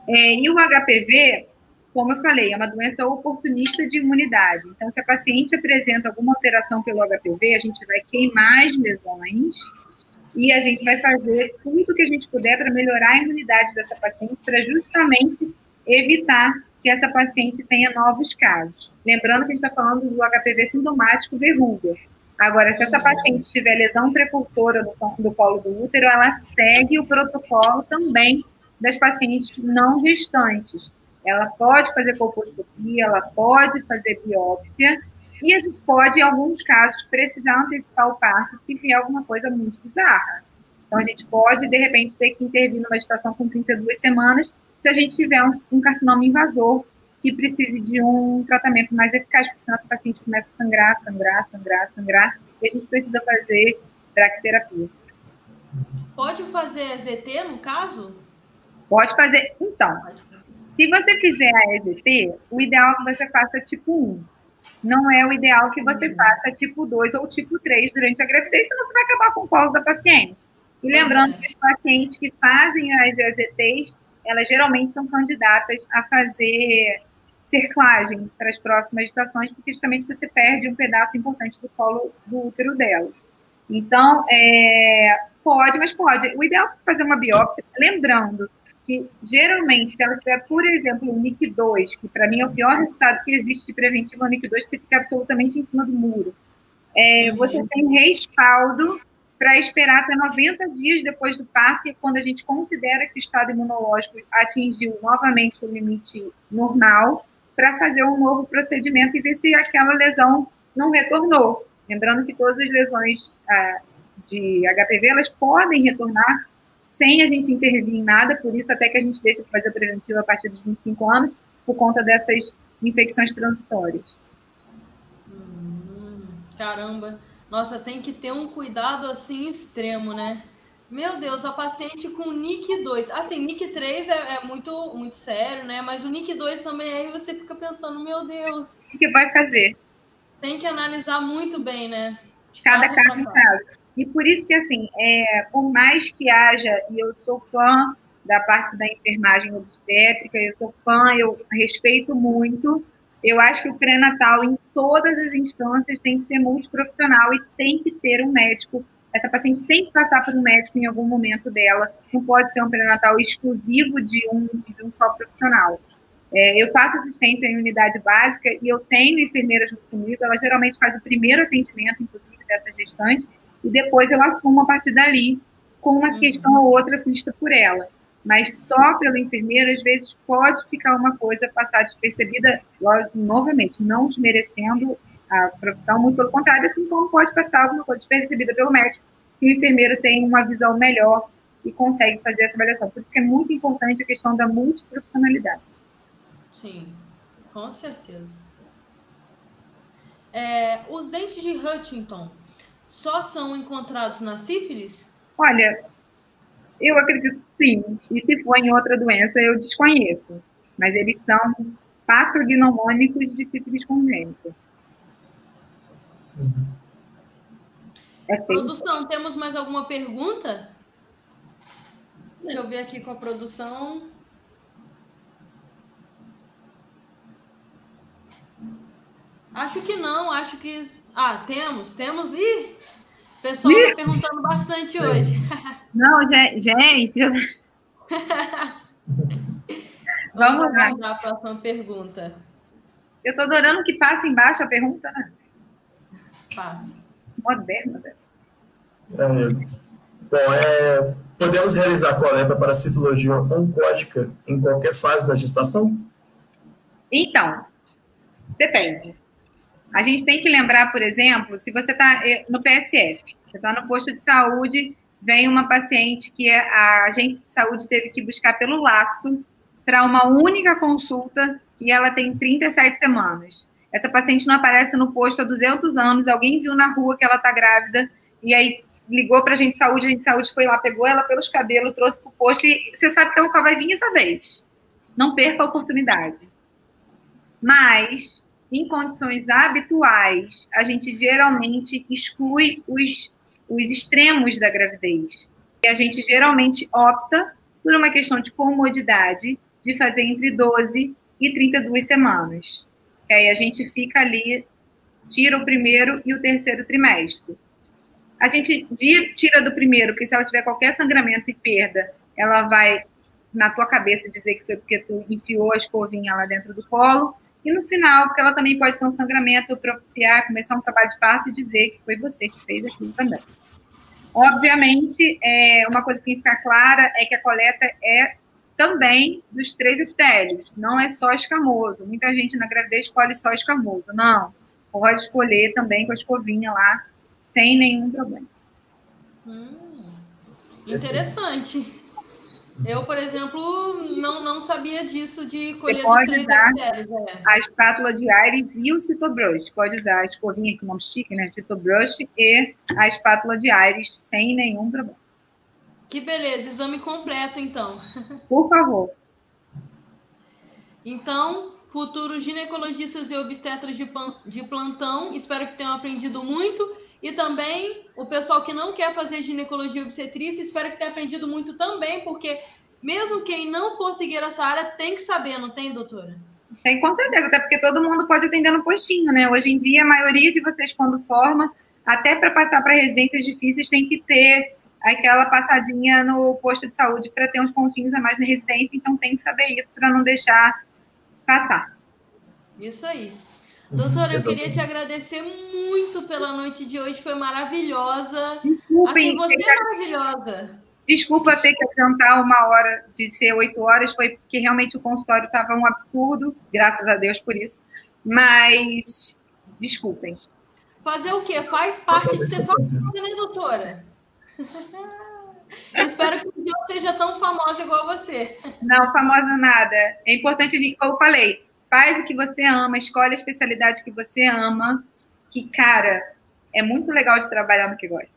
E o HPV, como eu falei, é uma doença oportunista de imunidade. Então, se a paciente apresenta alguma alteração pelo HPV, a gente vai queimar as lesões e a gente vai fazer tudo o que a gente puder para melhorar a imunidade dessa paciente, para justamente evitar que essa paciente tenha novos casos. Lembrando que a gente está falando do HPV sintomático verruga. Agora, se essa paciente tiver lesão precursora do colo do útero, ela segue o protocolo também das pacientes não gestantes. Ela pode fazer colposcopia, ela pode fazer biópsia, e a gente pode, em alguns casos, precisar antecipar o parto se vier alguma coisa muito bizarra. Então, a gente pode, de repente, ter que intervir numa gestação com 32 semanas se a gente tiver um carcinoma invasor que precise de um tratamento mais eficaz, porque senão essa paciente começa a sangrar, e a gente precisa fazer braquiterapia. Pode fazer EZT, no caso? Pode fazer. Então, se você fizer a EZT, o ideal é que você faça tipo 1. Não é o ideal que você faça tipo 2 ou tipo 3 durante a gravidez, senão você vai acabar com o colo da paciente. E lembrando que as pacientes que fazem as EZTs, elas geralmente são candidatas a fazer cerclagem para as próximas gestações, porque justamente você perde um pedaço importante do colo do útero dela. Então, pode, mas pode. O ideal é fazer uma biópsia, lembrando que, geralmente, se ela tiver, por exemplo, o NIC2, que para mim é o pior resultado que existe de preventivo, o NIC2, que fica absolutamente em cima do muro. Você tem respaldo para esperar até 90 dias depois do parto, e quando a gente considera que o estado imunológico atingiu novamente o limite normal, para fazer um novo procedimento e ver se aquela lesão não retornou. Lembrando que todas as lesões de HPV, elas podem retornar sem a gente intervir em nada, por isso até que a gente deixa de fazer o preventivo a partir dos 25 anos, por conta dessas infecções transitórias. Caramba! Nossa, tem que ter um cuidado assim extremo, né? Meu Deus, a paciente com NIC2. Assim, NIC3 é muito, muito sério, né? Mas o NIC2 também, aí você fica pensando, meu Deus. O que vai fazer? Tem que analisar muito bem, né? Cada caso em caso. E por isso que, assim, por mais que haja, e eu sou fã da parte da enfermagem obstétrica, eu sou fã, eu respeito muito, eu acho que o pré-natal, em todas as instâncias, tem que ser multiprofissional e tem que ter um médico. Essa paciente tem que passar por um médico em algum momento dela, não pode ser um pré-natal exclusivo de um só profissional. Eu faço assistência em unidade básica e eu tenho enfermeiras junto comigo, ela geralmente faz o primeiro atendimento, inclusive, dessa gestante, e depois eu assumo a partir dali com uma questão ou outra vista por ela. Mas só pelo enfermeiro, às vezes, pode ficar uma coisa passar despercebida, lógico, novamente, não desmerecendo a profissão, muito pelo contrário, assim como pode passar alguma coisa despercebida pelo médico, que o enfermeiro tem uma visão melhor e consegue fazer essa avaliação. Por isso que é muito importante a questão da multiprofissionalidade. Sim, com certeza. Os dentes de Huntington só são encontrados na sífilis? Olha, eu acredito que sim. E se for em outra doença, eu desconheço. Mas eles são patrognomônicos de sífilis congênita. Produção, temos mais alguma pergunta? Deixa eu ver aqui com a produção. Acho que não, acho que... temos. Ih, o pessoal está perguntando bastante hoje. Não, gente... Vamos aguardar a próxima pergunta. Eu estou adorando que passa embaixo a pergunta, né? Passa. Moderna, né? Bom, podemos realizar coleta para citologia oncótica em qualquer fase da gestação? Então, depende. A gente tem que lembrar, por exemplo, se você está no PSF, Você está no posto de saúde, vem uma paciente que a agente de saúde teve que buscar pelo laço para uma única consulta e ela tem 37 semanas. Essa paciente não aparece no posto há 200 anos, alguém viu na rua que ela está grávida e aí ligou para a gente de saúde foi lá, pegou ela pelos cabelos, trouxe para o posto e você sabe que ela só vai vir essa vez. Não perca a oportunidade. Mas, em condições habituais, a gente geralmente exclui os extremos da gravidez. E a gente geralmente opta por uma questão de comodidade de fazer entre 12 e 32 semanas. E aí a gente fica ali, tira o primeiro e o terceiro trimestre. A gente tira do primeiro, porque se ela tiver qualquer sangramento e perda, ela vai, na tua cabeça, dizer que foi porque tu enfiou a escovinha lá dentro do colo. E no final, porque ela também pode ser um sangramento, propiciar, começar um trabalho de parto e dizer que foi você que fez aquilo também. Obviamente, uma coisa que tem que ficar clara é que a coleta é também dos 3 epitélios, não é só escamoso. Muita gente na gravidez escolhe só escamoso. Não, pode escolher também com a escovinha lá, sem nenhum problema. Interessante. Eu, por exemplo, não sabia disso de colher dos 3 epitélios. A espátula de Aires e o Citobrush. Pode usar a escovinha com nome chique, né? Citobrush e a espátula de Aires sem nenhum problema. Que beleza, exame completo, então. Por favor. Então, futuros ginecologistas e obstetras de plantão, espero que tenham aprendido muito. E também o pessoal que não quer fazer ginecologia e obstetrícia, espero que tenha aprendido muito também, porque mesmo quem não for seguir essa área tem que saber, não tem, doutora? Tem, com certeza, até porque todo mundo pode atender no postinho, né? Hoje em dia, a maioria de vocês, quando forma, até para passar para residências difíceis, tem que ter aquela passadinha no posto de saúde para ter uns pontinhos a mais na residência, então tem que saber isso para não deixar passar. Isso aí. Doutora, eu queria te agradecer muito pela noite de hoje, foi maravilhosa. Desculpem, assim, você é maravilhosa. Desculpa ter que adiantar 1 hora de ser 8 horas, foi porque realmente o consultório estava um absurdo, graças a Deus por isso, mas desculpem. Fazer o quê? Faz parte de ser famosa, né, doutora? Eu espero que um dia eu seja tão famosa igual você. Não, famosa nada. É importante, como eu falei, faz o que você ama, escolhe a especialidade que você ama, que, cara, é muito legal de trabalhar no que gosta.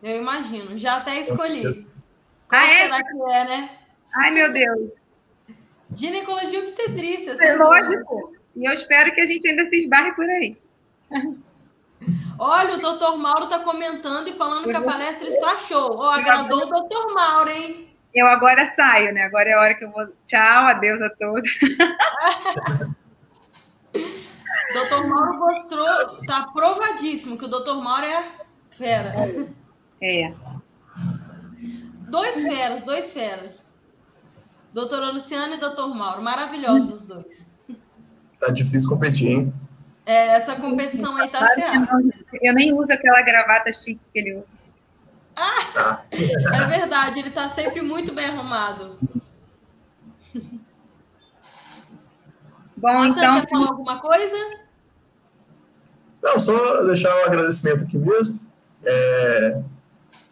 Eu imagino, já até escolhi. Qual será que é, né? Ai, meu Deus. Ginecologia e obstetrícia. É lógico. E eu espero que a gente ainda se esbarre por aí. Olha, o doutor Mauro está comentando e falando que a palestra está show. Agradou o doutor Mauro, hein? Eu agora saio, né? Agora é a hora que eu vou... Tchau, adeus a todos. Doutor Mauro mostrou, tá provadíssimo que o doutor Mauro é fera. É. Dois feras. Doutora Luciana e doutor Mauro, maravilhosos os dois. Tá difícil competir, hein? Essa competição aí tá certa. Eu nem uso aquela gravata chique que ele usa. É verdade, ele tá sempre muito bem arrumado. Bom, então... Quer falar alguma coisa? Não, só deixar um agradecimento aqui mesmo.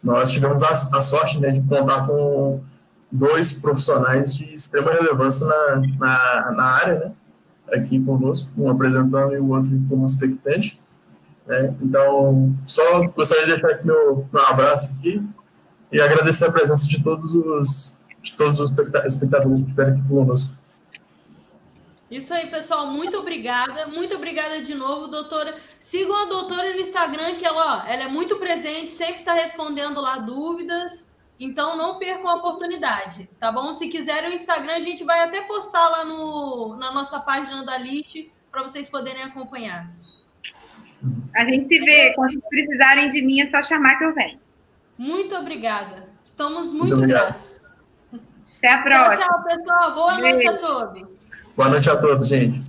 Nós tivemos a sorte, né, de contar com 2 profissionais de extrema relevância na área, né, aqui conosco, um apresentando e o outro como expectante. Né? Então, só gostaria de deixar aqui meu abraço aqui e agradecer a presença de todos os espectadores que estiveram aqui conosco. Isso aí, pessoal. Muito obrigada. Muito obrigada de novo, doutora. Sigam a doutora no Instagram, que ela é muito presente, sempre está respondendo lá dúvidas. Então, não percam a oportunidade, tá bom? Se quiserem o Instagram, a gente vai até postar lá na nossa página da List para vocês poderem acompanhar. A gente se vê. Quando precisarem de mim, é só chamar que eu venho. Muito obrigada. Estamos muito gratos. Até a próxima. Tchau, pessoal. Boa noite a todos. Boa noite a todos, gente.